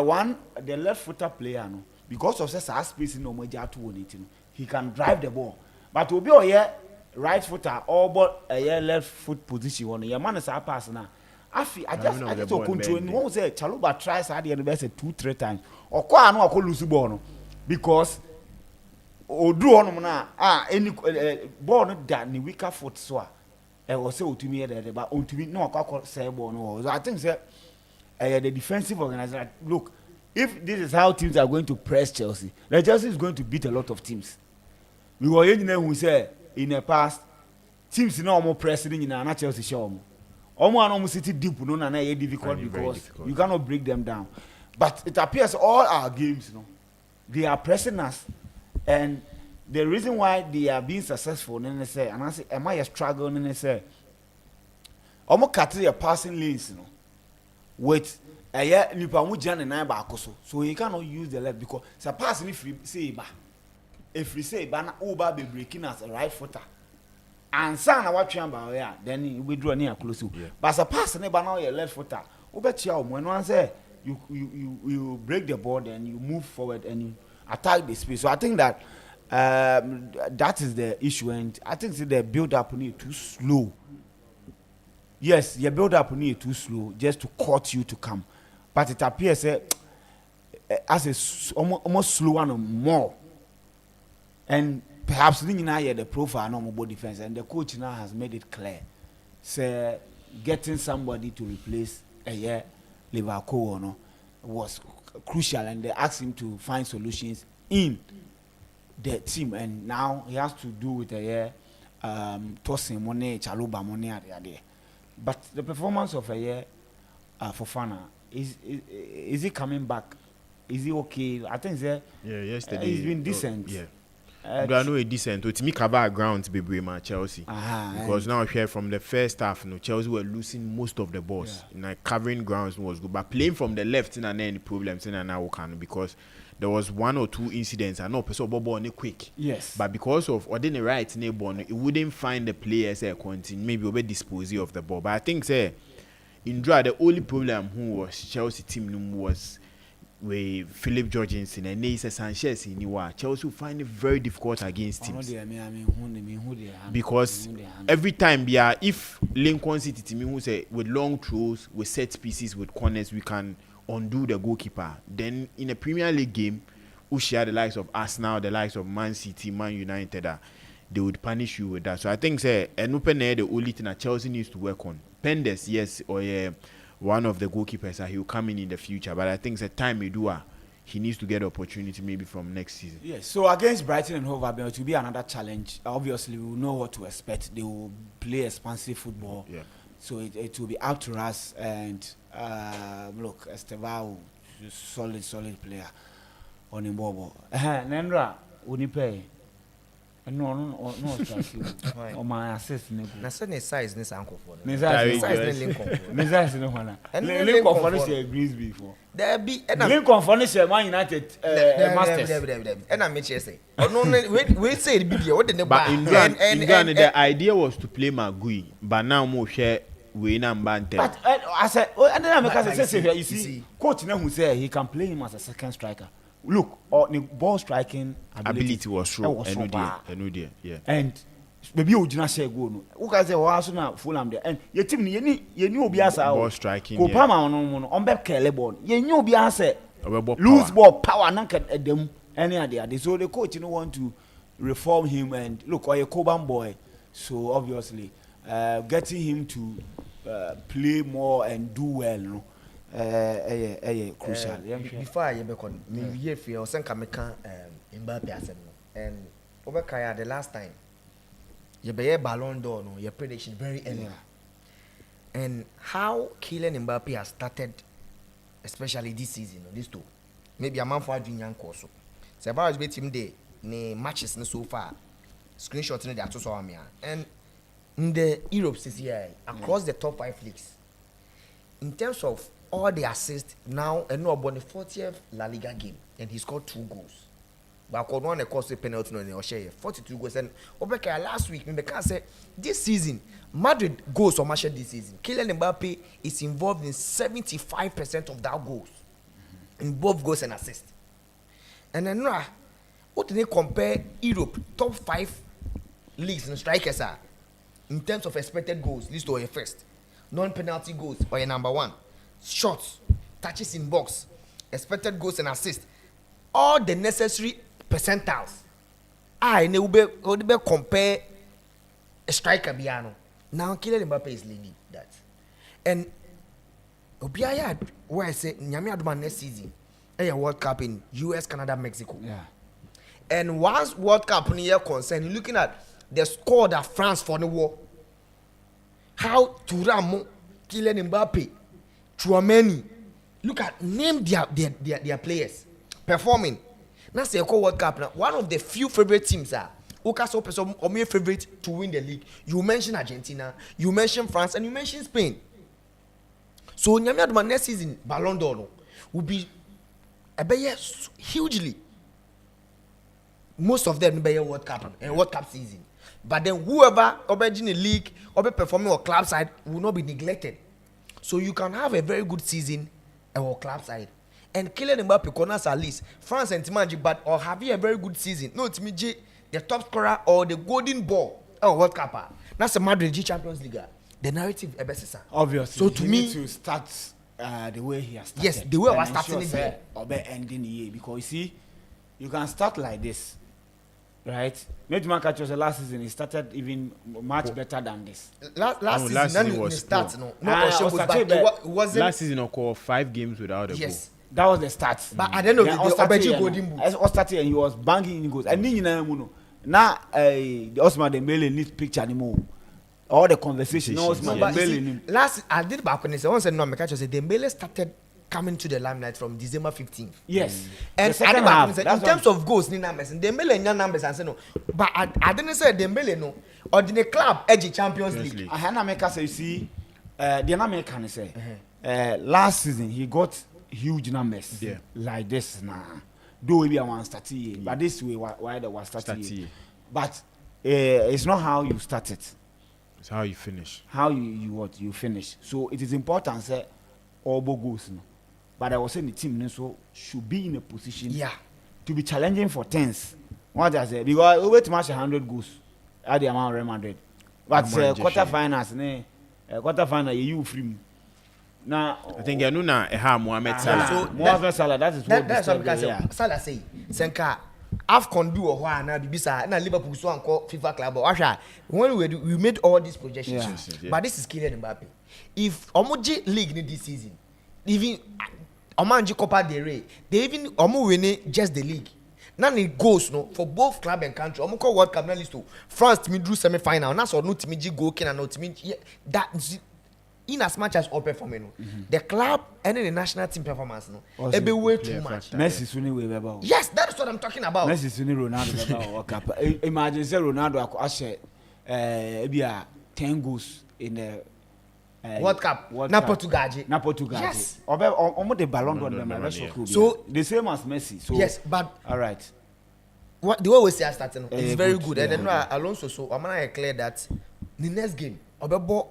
left footer player no, because of such space in Omoja to win it, he can drive the ball. But to be here right footer or but a left foot position one, your man is a pass now. I just control. No one say Chaluba tries at the university 2-3 times. Or kwa no ako lose ball because o do on na any ball not that ni weaker foot so. I was say to me there, but to me no ako say ball no. So I think say the defensive organizer, look, if this is how teams are going to press Chelsea, then Chelsea is going to beat a lot of teams. Because you know who say in the past, teams no more pressing in a Chelsea show. Almost city deep no na difficult because you cannot break them down. But it appears all our games, they are pressing us, and the reason why they are being successful, and I say, am I a struggle? And I say, almost cutting your passing lanes, with a year nipa mujan and I bakoso, so you cannot use the left because it's a passing if we say ba na be breaking as a right footer. And son what you about then we draw near close to. But as a pass never now your left footer. When one say you break the board and you move forward and you attack the space. So I think that that is the issue, and I think the build up need too slow. Yes, your build up need too slow just to cut you to come. But it appears as a almost slower and more. And perhaps the profile no more defense, and the coach now has made it clear. Say getting somebody to replace Liverpool was crucial, and they asked him to find solutions in the team, and now he has to do with tossing money, Chaluba money there. But the performance of Fofana is he coming back? Is he okay? I think yesterday he's been decent. I know a decent. To me, cover ground to be Chelsea because now here from the first half, Chelsea were losing most of the balls. Like covering grounds was good, but playing from the left, and any problems in and now can because there was 1 or 2 incidents. I know person ball quick. Yes. But because of or didn't right neighbor, it wouldn't find the players continue maybe over disposing of the ball. But I think in draw the only problem who was Chelsea team was with Philip Jorgensen and Neysa Sanchez in Niwa. Chelsea will find it very difficult against teams. Because every time if Lincoln City team who say with long throws, with set pieces, with corners, we can undo the goalkeeper. Then in a Premier League game, who share the likes of Arsenal, the likes of Man City, Man United, they would punish you with that. So I think an open air the only thing that Chelsea needs to work on. Pendes, yes, or one of the goalkeepers he will come in the future, but I think the time he needs to get opportunity maybe from next season. Yes, so against Brighton and Hove Albion, it will be another challenge. Obviously, we will know what to expect. They will play expansive football. So it will be up to us. And look, Estevao, solid player on the ball. Nendra, Unipe. No, strike you. Or my assist. Na say ne size ne sanko for. Ne size ne Lincoln. ne size no one. Lincoln Lincoln for for this agrees before. There be Lincoln for this Man United Masters. And I make say. Oh no, we say it be there. What the But in Ghana, the idea was to play Magui, but now more share we na Mbante. But I said, and then I But say, you see, coach now who say he can play him as a second striker. Look, the ball striking Ability was true. so bad. Yeah. And maybe you did not say go no. Who can say was na Fulham there? And your team you knew obi asa Ball striking. Ko pa ma no on be kele ball. You knew obi asa Lose lose ball power na dem any other. So the coach want to reform him and look, or a Coban boy. So obviously getting him to play more and do well, no. Crucial. Before I be con me year for sen ka meka Mbappe asem no. And over Kaya the last time you be Ballon d'Or no, your prediction very early. Yeah. And how Kylian Mbappe has started, especially this season, this two. Maybe a man for a junior course. So about as team day, ne matches so far. Screenshots in the Atoso Amia. And in the Europe this year, across the top 5 leagues, in terms of all the assists now, and no about the 40th La Liga game, and he scored 2 goals. But I could one cost a penalty on the share 42 goals. And Obeka last week, Mbeka said this season, Madrid goals or match this season. Kylian Mbappe is involved in 75% of that goals, in both goals and assists. And then, what do they compare Europe top 5 leagues and strikers are in terms of expected goals? List or first, non-penalty goals or number 1, shots, touches in box, expected goals and assists, all the necessary percentiles. I will be compare a striker biano. Now Kylian Mbappe is leading that, and Obiaya where I say Nyami Aduma next season, a World Cup in US, Canada, Mexico. Yeah. And once World Cup in year concern, looking at the score that France for the war, how Thuram, Kylian Mbappe, Chouameni, look at name their players performing. Now say World Cup now. One of the few favorite teams are Okaso person or my favorite to win the league. You mention Argentina, you mention France, and you mention Spain. So Nyami Aduma next season Ballon d'Or will be hugely. Most of them will be World Cup season. But then whoever in the league or performing or club side will not be neglected. So you can have a very good season or club side. And Kylian Mbappe corners at least France and Timanji, but or have you a very good season? No, Timiji, the top scorer or the golden ball or World Cup. That's a Madrid Champions League. The narrative obviously. So to you me, need to start the way he has started. Yes, the way I was starting it or be ending the year, because you see, you can start like this, right? Maybe man catch us last season. He started even much better than this. Last season was start. Last season occurred 5 games without a goal. That was the start. But I don't know the Obeji golden boot. All started and he was banging in goals. And then now the Osman Dembele needs picture anymore. All the conversation. No, Osman Dembele. Last I did back when I said once no, I catch say Dembele started coming to the limelight from December 15th. Yes. And in terms of goals, ni numbers. Dembele and numbers and say no. But I didn't say Dembele no. Or the club edge Champions League. I had make say you see, the American say last season he got huge numbers like this now. Though maybe I want start here, but this way why the was start here. But it's not how you start it. It's how you finish. How you finish. So it is important say all goals no. But I was saying the team so should be in a position to be challenging for tens. What I say because we to match 100 goals at the amount of Real Madrid. But quarterfinals, quarterfinal you free. Now I think you know now Mohamed Salah. So Mohamed Salah, that is what that's what because Salah say Senka AFCON do or why na bibisa na Liverpool so anko FIFA club or when we made all these projections. But this is Kylian Mbappe. If Omoji league in this season, even Omanji Copa del Rey, they even win just the league. Now it goes no for both club and country. Omoko World Cup na list to France to me drew semi final. That's or no to me go can and not to me that in as much as all performing, the club and the national team performance, no, Also, it be way too much. Messi suni we beba. Yes, that's what I'm talking about. Messi suni Ronaldo beba o kapa. Imagine say Ronaldo akwa ebia 10 goals in the World Cup. Na Portugal. Yes. Omo the Ballon d'Or them. So the same as Messi. So yes, but all right. What the way we say I starting is very good. And Yeah, then Alonso, so I'm gonna clear that the next game, Obebo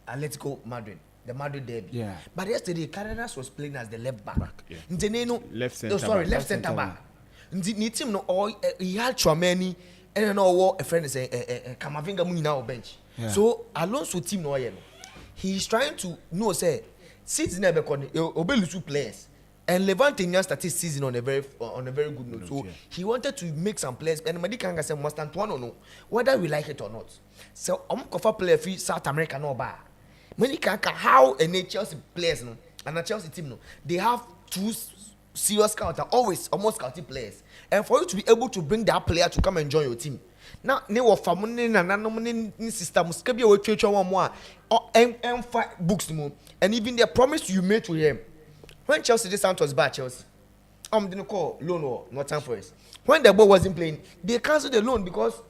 Atletico Madrid, the Madrid derby. Yeah. But yesterday, Carreras was playing as the left back. Yeah. Nteneno, Left center back. left center back. Ni team no all he had Chouameni and then all a friend is Kamavinga Muni now bench. Yeah. So Alonso team no no. He's trying to know say since never Obelusu players. And Levante started this season on a very good note. So he wanted to make some players. And Madikanga said must stand one or no, whether we like it or not. So I'm cover player free South America no bar. Madikanga how a Chelsea players no and a Chelsea team no, they have two serious scouts, always almost scouting players. And for you to be able to bring that player to come and join your team. Now, they were family and system. Maybe we change one more and five books more. And even the promise you made to him. When Chelsea did Santos bad Chelsea, didn't call loan or Nottingham Forest. When the boy wasn't playing, they cancelled the loan because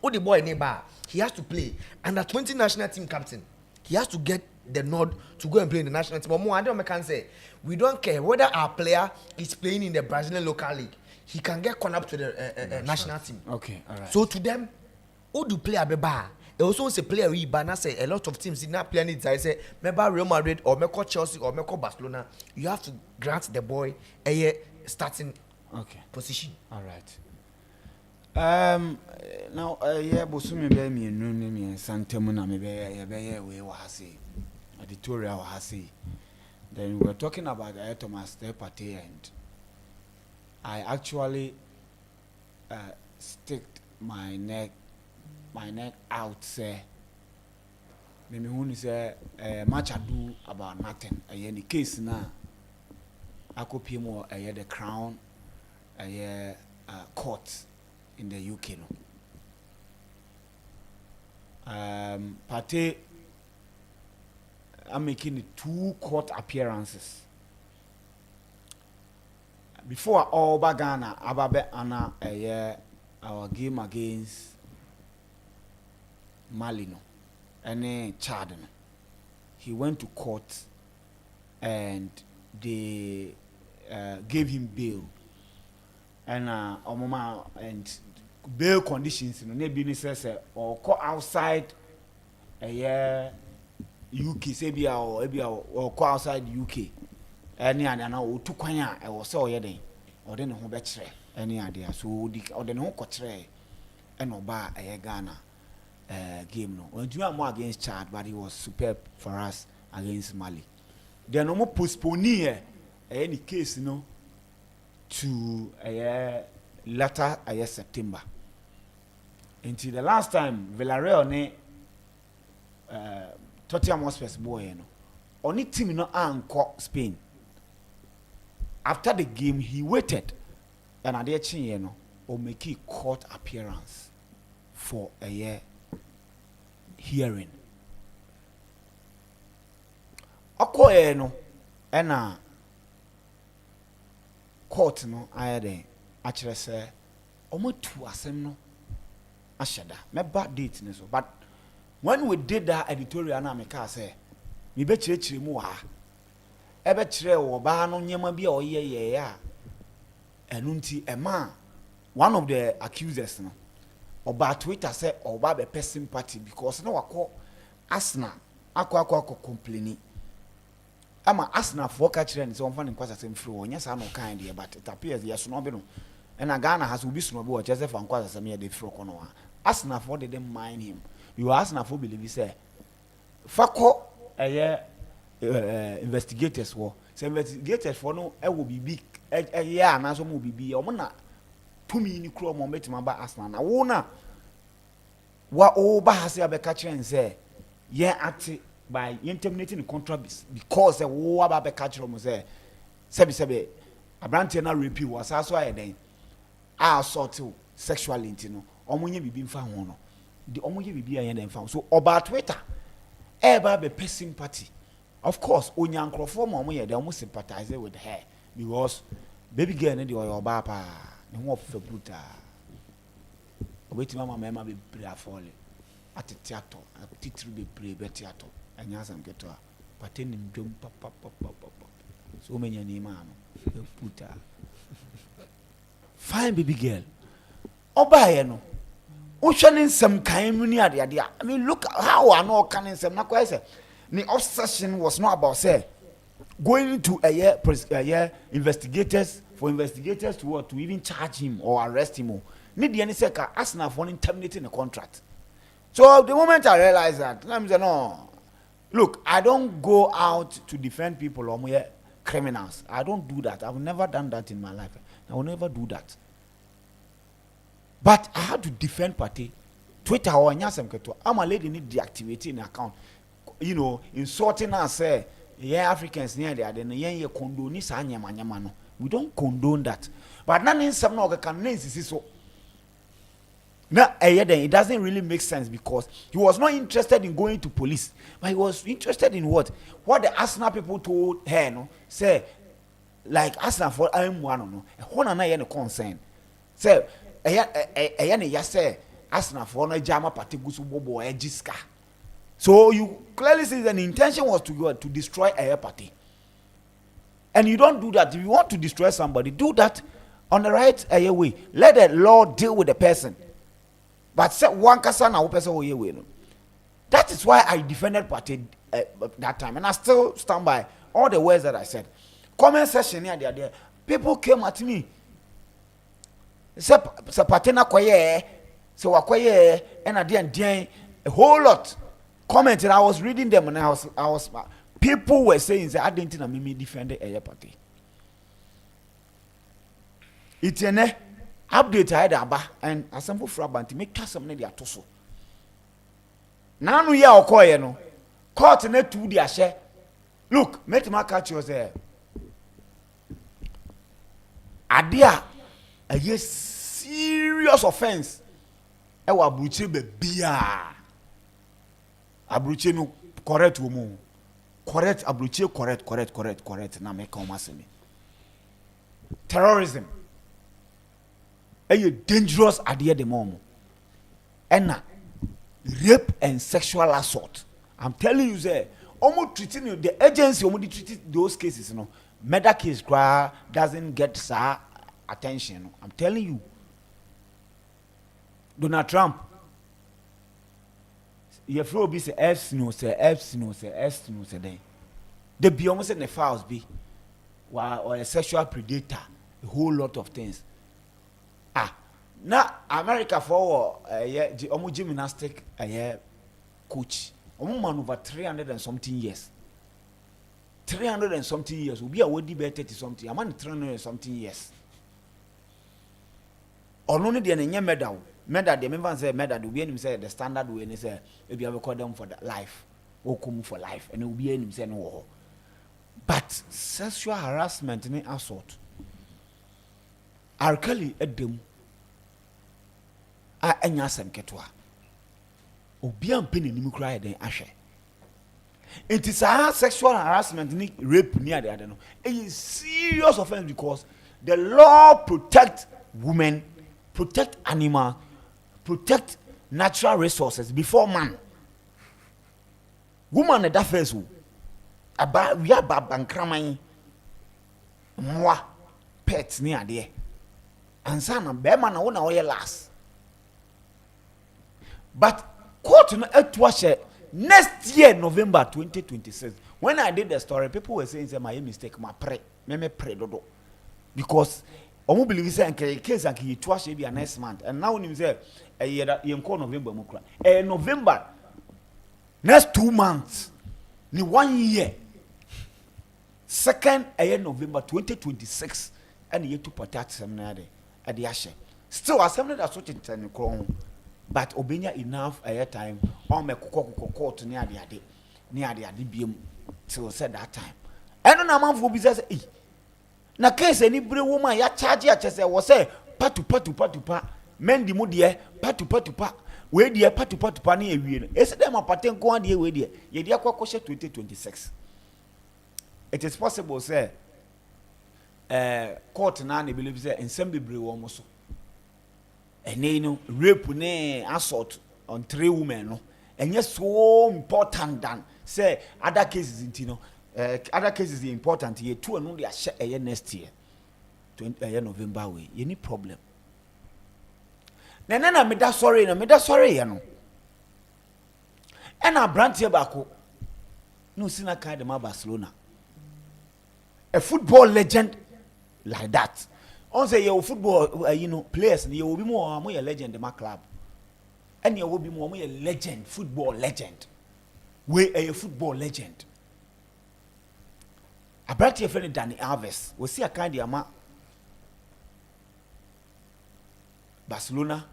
the boy neighbor he has to play and the 20 national team captain. He has to get the nod to go and play in the national team. But more, I don't say we don't care whether our player is playing in the Brazilian local league. He can get called up to the national team. Okay, all right. So to them, who do player be bar? They also say player we ban. Say a lot of teams did not play any. I say maybe Real Madrid or maybe Chelsea or maybe Barcelona. You have to grant the boy a starting position. All right. Now yeah, bosumi be mi enu ni mi santem na me be we wa hase. Editorial wa hase. Then we were talking about Thomas Partey and I actually sticked my neck out say me who say much ado about nothing. Any case na akopie mo the Crown court in the UK no. Partey I'm making 2 court appearances. Before all Bagana, Ababe Anna our game against Mali no, and Chad no. He went to court and they gave him bail. And Omoma and bail conditions no maybe says or go outside UK say or go outside UK. Any and now to kwanya I was so yeden or then ho betre any idea so di or then ho kotre and oba Ghana game no when you are more against Chad but he was superb for us against Mali. Then no postpone any case no to later September until the last time Villarreal ne Tottenham Hotspur boy no only team no anko Spain. After the game, he waited, and at the end, or make a court appearance for a year hearing. Okoye no, and court no, I had actually say, almost 2 asem no, ashada. My bad date so, but when we did that editorial, na me ka say, me be chire mu ha. Ebe kire wo ba no nyema bia oyeye ya enunti ema one of the accusers no oba Twitter say oba be person party because no wako Arsenal akwa complaining ama Arsenal for ka kire ni so onfa ni kwasa sem free onya sa no kind there but it appears yes no be no and Ghana has be so be o chese for kwasa sem ye dey free kono wa Arsenal for didn't mind him you Arsenal for believe say fako investigators were so investigators for no will be big yeah na so mo bibi o mo na tumi ni kro mo metima ba Arsenal na wo na wa o ba hase abeka kire nse ye act by terminating the contract because wo aba abeka kire mo say sebe abrante na rape was aso ayeden assault sexually intino o mo nye bibi mfa ho no de o mo nye bibi ayen dem fa so oba Twitter Eba be pe sympathy. Of course, onyankrofo mo ye they almost sympathize with her because baby girl ne de oyo ba pa ne ho of bruta. Obeti mama mema be bra fall. At theater, titru be pray be theater. Anya sam keto a. Patenim dom papa. So many name no. Puta. Fine baby girl. Oba ye no. Oceaning some kind muni ade. I mean, look how I know can some na kwa say. The obsession was not about say going to a year investigators to what to even charge him or arrest him. Need the any second Arsenal for terminating the contract. So the moment I realized that, let me say no. Look, I don't go out to defend people or more criminals. I don't do that. I've never done that in my life. I will never do that. But I had to defend party. Twitter or nyasem keto. I'm a lady need deactivating the account. You know, insulting us say, yeah, Africans near there, then yeah, condone this anyama. We don't condone that. But none in some no can name so. Now, it doesn't really make sense because he was not interested in going to police, but he was interested in what the Arsenal people told her, no, say, like Arsenal for I'm one, no, one another concern. Say, say, Arsenal for no jama party gusu bobo ejiska. So you clearly see the intention was to destroy a party. And you don't do that. If you want to destroy somebody, do that on the right way. Let the law deal with the person. But say one person na person way no. That is why I defended party that time, and I still stand by all the words that I said. Comment section here there, people came at me. Say party na kwaye, say wakwaye, and I a whole lot. Commented, I was reading them, and I was people were saying that I didn't know me defended a party. It's an update I had about and assemble for about to make some of their toso. Now we are okay, no. Court net to the share. Look, make my catch was there. Adia, a yes serious offense. I was butcher be beer. Abruche no correct woman. Correct abruche correct. Na make come asemi. Terrorism. A dangerous idea the mom. And rape and sexual assault. I'm telling you, say, almost treating you, the agency almost treating those cases, you know. Murder case doesn't get attention. I'm telling you. Donald Trump. You feel be say F no say then. The be almost in the files be or a sexual predator, a whole lot of things. Now America for gymnastic coach. Man over 300 and something years. 300 and something years will be a word be 30 something. I'm on 300 and something years. Or only the any medal. Medal, the member say medal, the way say the standard way, and say if you have call them for the life, or come for life, and it will be him say no. But sexual harassment and assault are clearly at them. Anyasem ketwa. Obi ampeni nimu cry then ashe. It is a sexual harassment ni rape near the other no. It is serious offense because the law protect women, protect animal, protect natural resources before man. Woman that first about we are bankramai moi pets near there. And sana be man na wona last. But court no etwa next year November 2026 when I did the story people were saying say my mistake my pray dodo because omo believe say nke case and he twa be next month and now him say e call November mo kra November next 2 months ni 1 year second November 2026 and you to protect seminar at the ashe still assembly that such in crown. But obenya enough time on me court near the BM till said that time. I don't know man for business na case any brave woman ya charge ya chese was say patu pa men di mu de patu pa we dey patu pani ewie no ese dem apaten ko ade we dey ye dey akwa 2026 it is possible say court na believe say ensem bebre wo mo so ene no rape ne assault on 3 women no enye so important than say other cases intino other cases is important ye two no dey share next year November we any problem na me da sorry ye no and a brand here bako no sina kind of Barcelona a football legend like that on say your football players you will be more legend in my club and you will be more legend football legend we a football legend a brand here friend Dani Alves we see a kind of Barcelona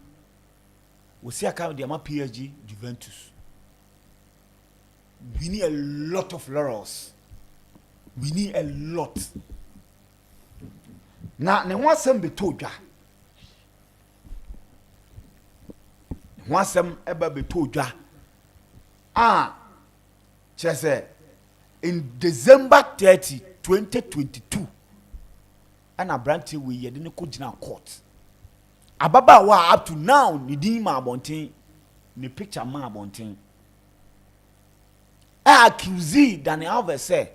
we see a kind of PSG Juventus. We need a lot of laurels. We need a lot. Now, ne want some be told ya. Want some ever be told ya. She said, in December 30, 2022, and a branch we didn't go to court. Ababa wa up to now, ni din ma bontin, ni picture ma bontin. Accuse Dani Alves say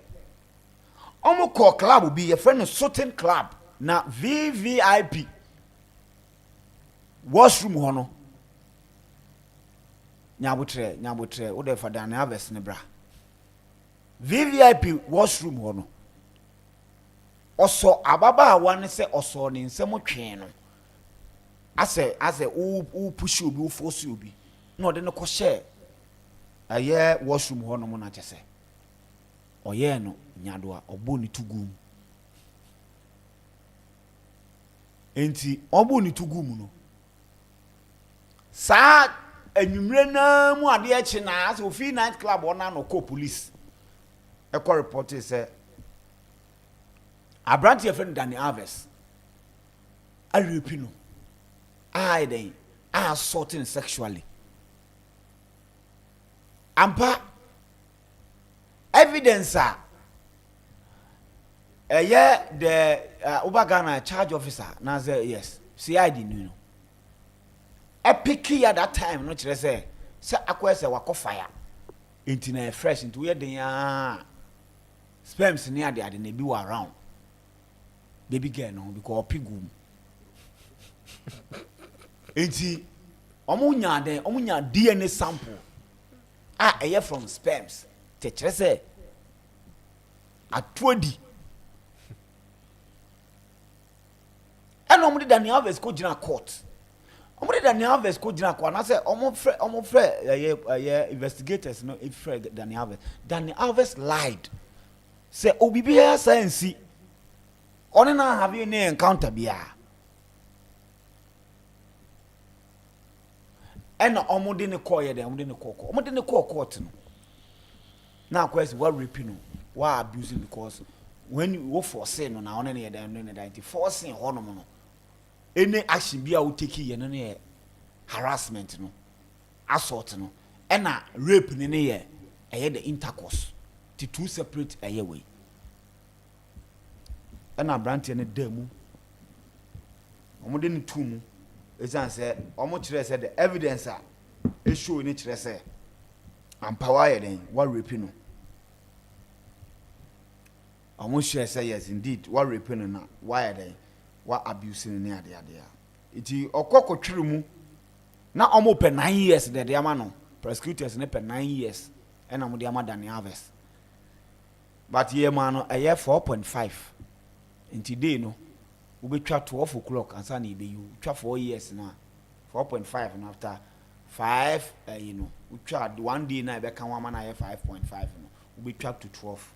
omo call club will be a friend of certain club na VVIP washroom hono nyabutre wo de fa Dani Alves ne bra VVIP washroom hono oso ababa wan se oso ne nsem twen no ase u push obi u force obi no de ne ko share aye washroom ho no mo na chese oye no nyadoa obo ni tugum enti obo ni tugum no sa anwumre na mu ade echi na as ofi night club ona no call police e call report say abranti friend Dani Alves a repino I then assaulting sexually ampa evidence the Ubagana charge officer na say yes CID no epic at that time no kire say akwese wako fire into na fresh into where den sperms near the na be around baby girl no because pigum enti omunya DNA sample eye from sperms te kire say atodi and omo de Dani Alves ko gina court omo de Dani Alves ko gina court na say omo frɛ investigators no if frɛ Dani Alves lied say obibi ya science oni na have you any encounter bia and omo de ne call ye dem omo de ne call court no na kwesi what raping no what abusing because when you go for sin no na one na ye dem no na forcing hono no any action bia wo take ye no na harassment no assault no and na rape ne ye the intercourse to two separate way and na branch ne damu omo de ne two mu esan say omo kire say the evidence e show ni kire say empower ye den what rape no omo share say yes indeed what rape no na why den what abusing ni ade iti okokotwiri mu na omo pe 9 years de ama no prosecutors ne pe 9 years and omo de ama Dani Alves but ye man no 4.5 inti day no we be try 12 o'clock and say be you try 4 years na 4.5 and after 5 we try one day na be kan one man 5.5 no we be try to 12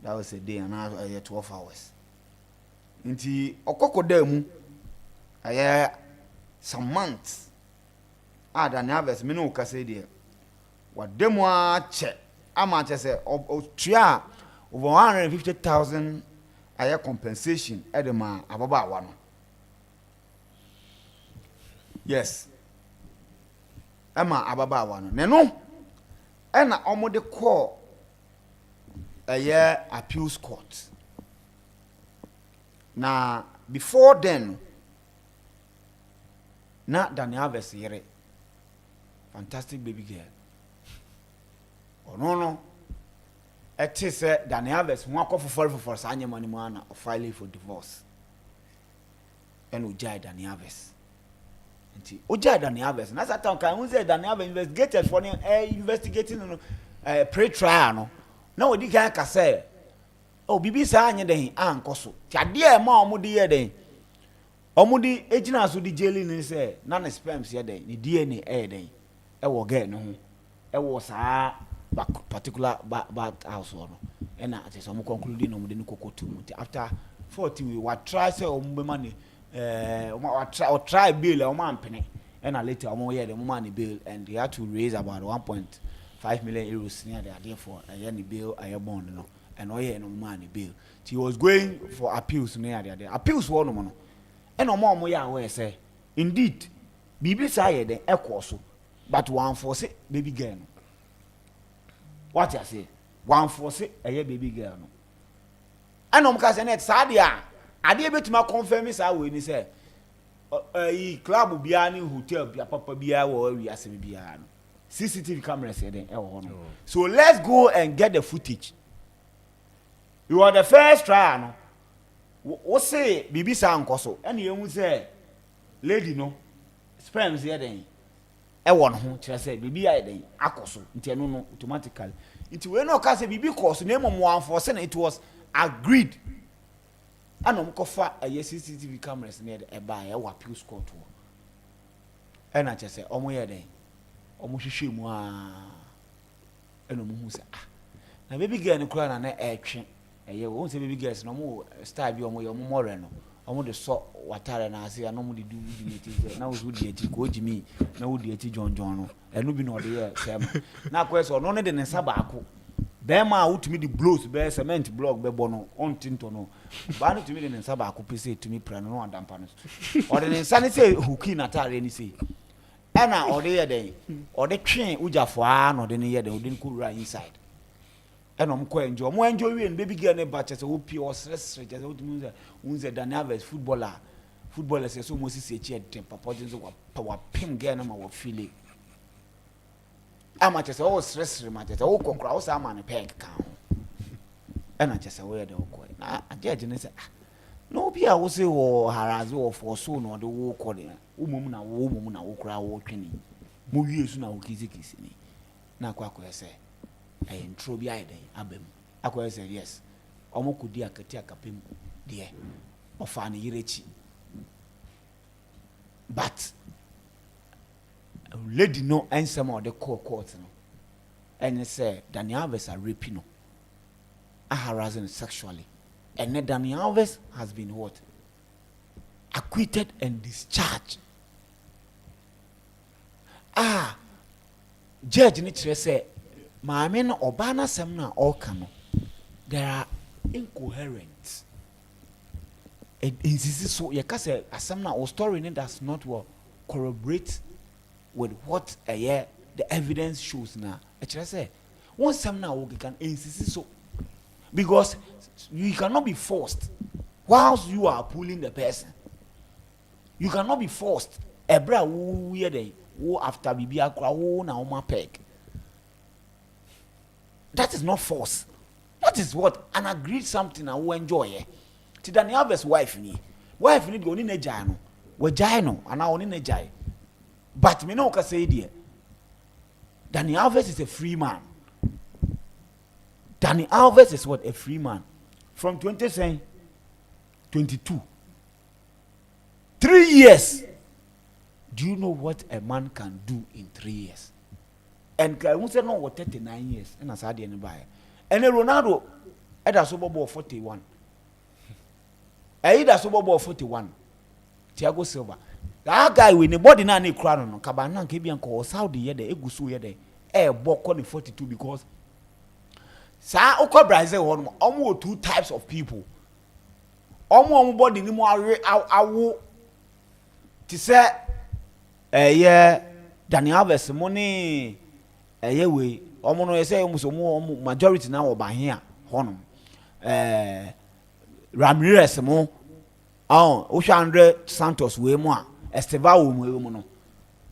that was a day and now 12 hours inti okokoda mu some months Dani Alves me no ka say there what demo a che ama che say otua over 150,000 compensation edema ababa awano yes Emma ababaawa no. Neno ena omo de call appeals court. Na before then na Daniel Alves yere fantastic baby girl. No. It is Daniel Alves who for Sanya Manimana or filing for divorce. And Ujai Daniel Alves. Ujai Daniel Alves. And that's a time can say Daniel Alves investigated for investigating pre-trial. No, we can't say. Oh, Bibi Sanya de Ankoso. Tadia ma omudi yede. Omudi ejina so di jeli ni say none sperms yede ni DNA den. E wo get no ho. E wo saa particular bad house no. E na ate so mo conclude no mo de ni kokotu mu. After 40 we what try say o mo money try bail o man pene. E na later o mo ye the money bail and they had to raise about 1.5 million euros near there therefore any bail bond no. And no money bail. He was going for appeals near there. Appeals one no. And no more ya we say. Indeed, Bibi say the equal but one for say baby girl. What I say? One for say a baby girl. No. And no because net sadia. I dey bet ma confirm me say we ni say. Club biani hotel bia papa bia wo wi ase bia no. CCTV cameras here then no. So let's go and get the footage. You are the first trial no. What say Bibi Sankoso? And you say, lady no, sperms here then. I want home to say Bibi I then Akoso, no automatically. It will not cast a Bibi course, name of one for Senate. It was agreed. And Kofa a CCTV cameras near a buy a appeals court. And I just say, oh, my day, almost shimwa. And no say, now baby girl in the crown and action. Won't say baby girls no more style bi omo more no omo de so watare na ase no mo de do di na wo di ati ko jimi na wo di ati jonjon no enu bi no de ye sem na question no ne de ne saba ako be ma wutumi di blows be cement block be bono on tinto no ba no tumi de ne saba ako pese tumi pra no adampa no o de ne nsa ne say hooki na tare ni say ena o de ye den o de twen ujafo a no de ne ye den o de ko ra inside. And I'm quite enjoy. More enjoy when baby girl ne batches or pure stress. Just unze Daniel Alves footballer says so much say temper. Papa power pim girl no ma feeling. I'm just all stress matters. All cross am an peg count. And I just aware the okay. Nah, I judge and say no be I will say or harass or for so no the walk on it. Woman na walk ra walking. Mo use na kizi ni. Na kwa say. I intro bi ai den abem akwa say yes omo kudi akati akapem de ofa ne yirechi but lady no answer of the court no and say Daniel Alves are raping no harassing sexually and then Daniel Alves has been what acquitted and discharged. Judge ni say Maame no obana sem na oka no there are incoherent insist so you can say asem na or story ne does not corroborate with what the evidence shows na e kire say one sem na we can insist so because you cannot be forced whilst you are pulling the person. You cannot be forced ebra wo ye dey wo after bibi akra wo na wo peg. That is not force. That is what an agreed something and we enjoy. To Daniel Alves' wife ni go ni nejai no. We jai no and I oni nejai. But me no ka say there. Daniel Alves is a free man. Daniel Alves is what a free man. From 2022. 3 years. Do you know what a man can do in 3 years? And I won't say no what 39 years and as I didn't buy. And Ronaldo at a Super Bowl 41. I eat a Super Bowl 41. Thiago Silva. That guy with the body na crown no Cabana Kibian call Saudi yede egusu yede boko ni 42 because sa oko Brazil one almost two types of people. Almost body ni mo awo to say Daniel Alves money we omo no say omo majority na wo ba here honom Ramirez mo Andre Santos we mo a Estevao wo mo no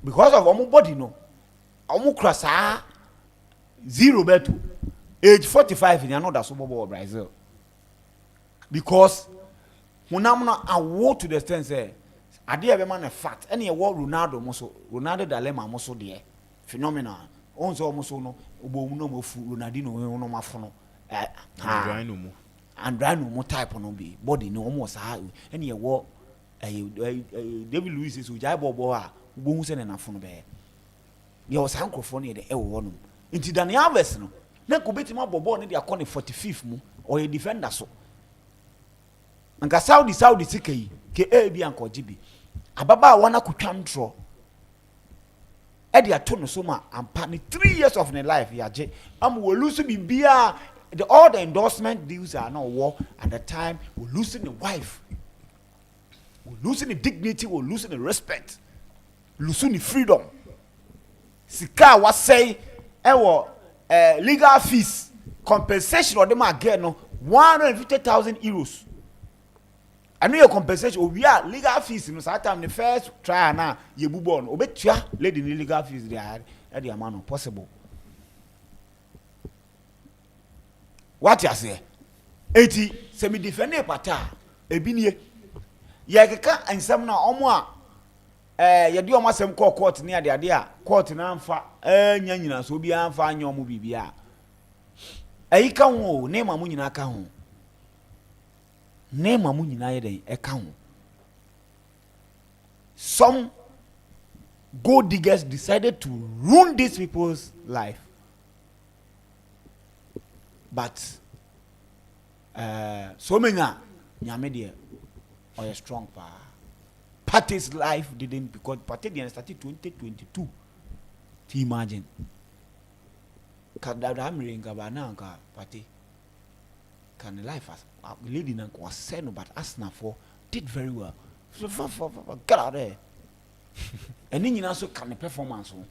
because of omo body no omo krasa zero beto age 45 in another super bowl Brazil because hunam no awo to the extent say ade e be man a fact any e wo Ronaldo mo so Ronaldo dilemma mo so de phenomenal on so mo so no obo mu no mo fu Ronaldinho no mafo no Andrano mo type no be body no mo sa any e wo David Luiz is ujai bobo a obo hu se na fo no be ye o san krofo no ye de e wo no nti Daniel Alves no na ko betima bobo no de akọ ne 45th mu or a defender so anka Saudi sikai ke bi anko gibi ababa wana kutwa ntro e de ato no so ma ampa ne 3 years of ne life ya je am we lose bibia all the endorsement deals are now war at the time we losing the wife, we losing the dignity, we losing the respect, losing the freedom. Sika was say legal fees compensation or them again no 150,000 euros. I know your compensation we are legal fees no that time the first trial na ye bubo no obetua lady legal fees there at the amount possible. What you say? 80 semi defender pata ebinie ye keka ensem na omo a ye de omo asem court ne ade a court na amfa anya nyina so bi amfa anya omo bibia ayi ka ho ne ma mu nyina ka ho ne ma mu nyina ye den e ka ho some gold diggers decided to ruin these people's life. But so many nyame de or strong pa party's life didn't because party dey started 2022 to imagine kada da mrenga ba na nka party can life as lady na was send but Arsenal for did very well so for get out there and nyina so can the performance so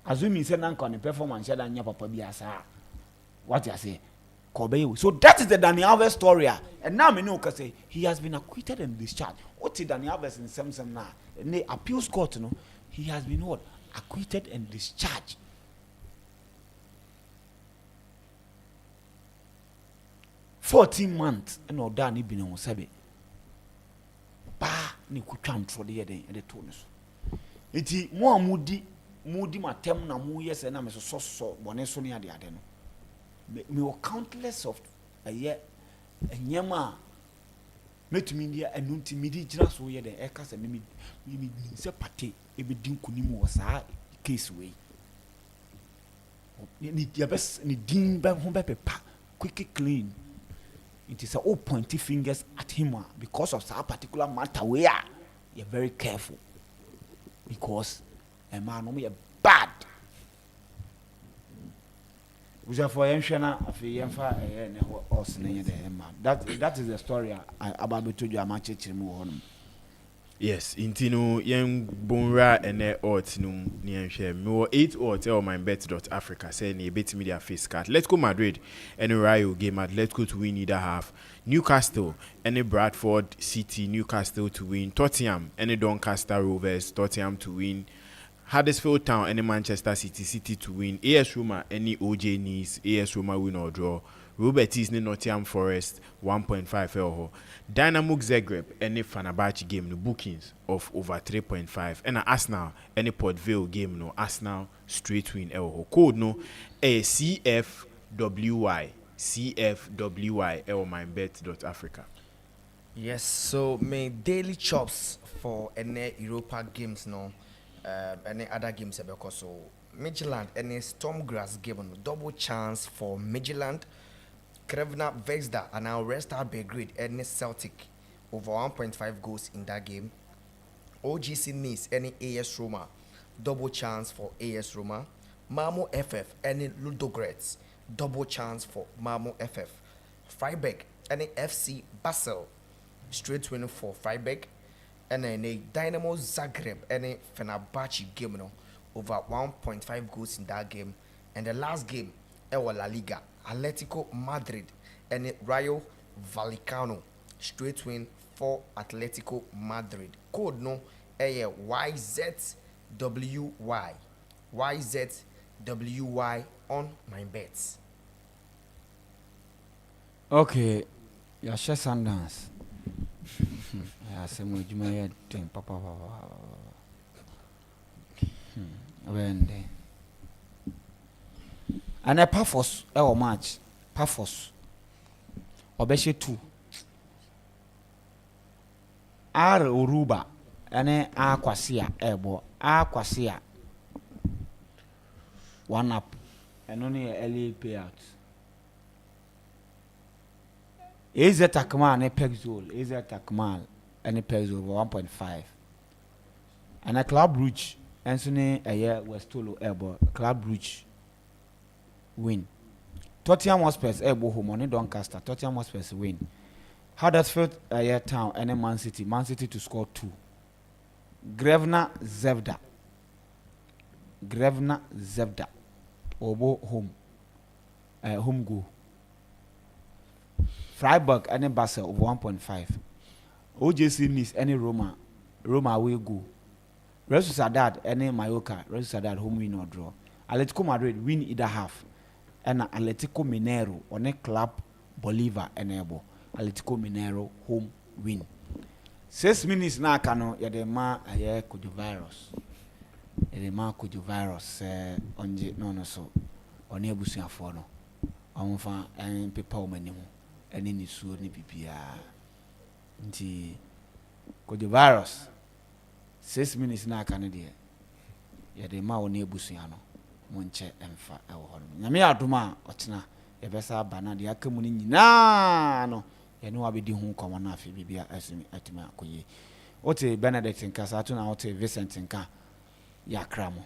azumi say na nka the performance ya da nya papa bi asa what you say. So that is the Daniel Alves story. And now me know can say he has been acquitted and discharged. What is Daniel Alves in some now? In the appeals court, he has been what? Acquitted and discharged. $14 and all done been on Sabe. Bah, ni kucham for the year and the tonus. It more moody matem na mu yes and I'm so boneso near the adeno. Me were countless of a year and yama met me there and nuntimidi just so ye the ekas and me say party a bit dinkunimu was a case way. Need your best need ding back home paper quickly clean. It is a all pointy fingers at him because of that particular matter we are. You're very careful because a man only a bad. For that is the story about to you match. Yes, intino yen bonra ene ot no ni share me 8 ot or MYBET.AFRICA say ni bet media face card. Let's go Madrid and Rayo game at let's go to win either half. Newcastle and Bradford City, Newcastle to win. Tottenham and Doncaster Rovers, Tottenham to win. Huddersfield Town and Manchester City to win. AS Roma any OJ Nice, AS Roma win or draw. Robert is Nottingham Forest 1.5 L. Dynamo Zagreb any Fenerbahce game no bookings of over 3.5 and Arsenal any Port Vale game no Arsenal straight win L. Code no a CFWY L MYBET.AFRICA. Yes, so my daily chops for any Europa games no. Any other games because so Midland any Stormgrass game no double chance for Midland, Krevna Vexda and now Red Star Belgrade any Celtic over 1.5 goals in that game. OGC Nice any AS Roma double chance for AS Roma. Malmo FF any Ludogorets double chance for Malmo FF. Freiburg any FC Basel straight win for Freiburg. And then a Dynamo Zagreb and a Fenerbahce game no over 1.5 goals in that game. And the last game, La Liga, Atletico Madrid and Rayo Vallecano, straight win for Atletico Madrid. Code no YZWY on my bets. Okay, your share Sundance. Yeah, same with you, my thing, papa. When and a Paphos, our match, Paphos, Obeshe 2. Europa, and Aquasia, Ebo, Aquasia. 1 up, and only a early payout. AZ Takman and a Pexol, AZ Takman and a Pexol 1.5. And a Club Rouge, Anthony a year Westolo Ebo, Club Rouge win. Tottenham Hotspurs Ebo home on Doncaster, Tottenham Hotspurs win. Huddersfield a year town and a Man City to score 2. Grevna Zevda, Obo home, home goal. Freiburg and Basel over 1.5. OJC Nice any Roma away go. Real Sociedad any Mallorca, Real Sociedad home win or draw. Atletico Madrid win either half. And Atletico Mineiro on a Club Bolivar and Ebo. Atletico Mineiro home win. 6 minutes na kano yadema aye virus. Yadema virus onje no so oni abusuafo no. Omfa en pepa o manimu. Ene ni suo ni bibia. Nti virus 6 minutes na kano de yadema oni abusua no. Monche emfa ewo hono. Nyame adoma otena yebesa bana de akamu ni nyina no. Yenu wabedi hu komo na afi bibia asimi atima akoye. Ote Benedict nka sa to na ote Vincent nka yakramo.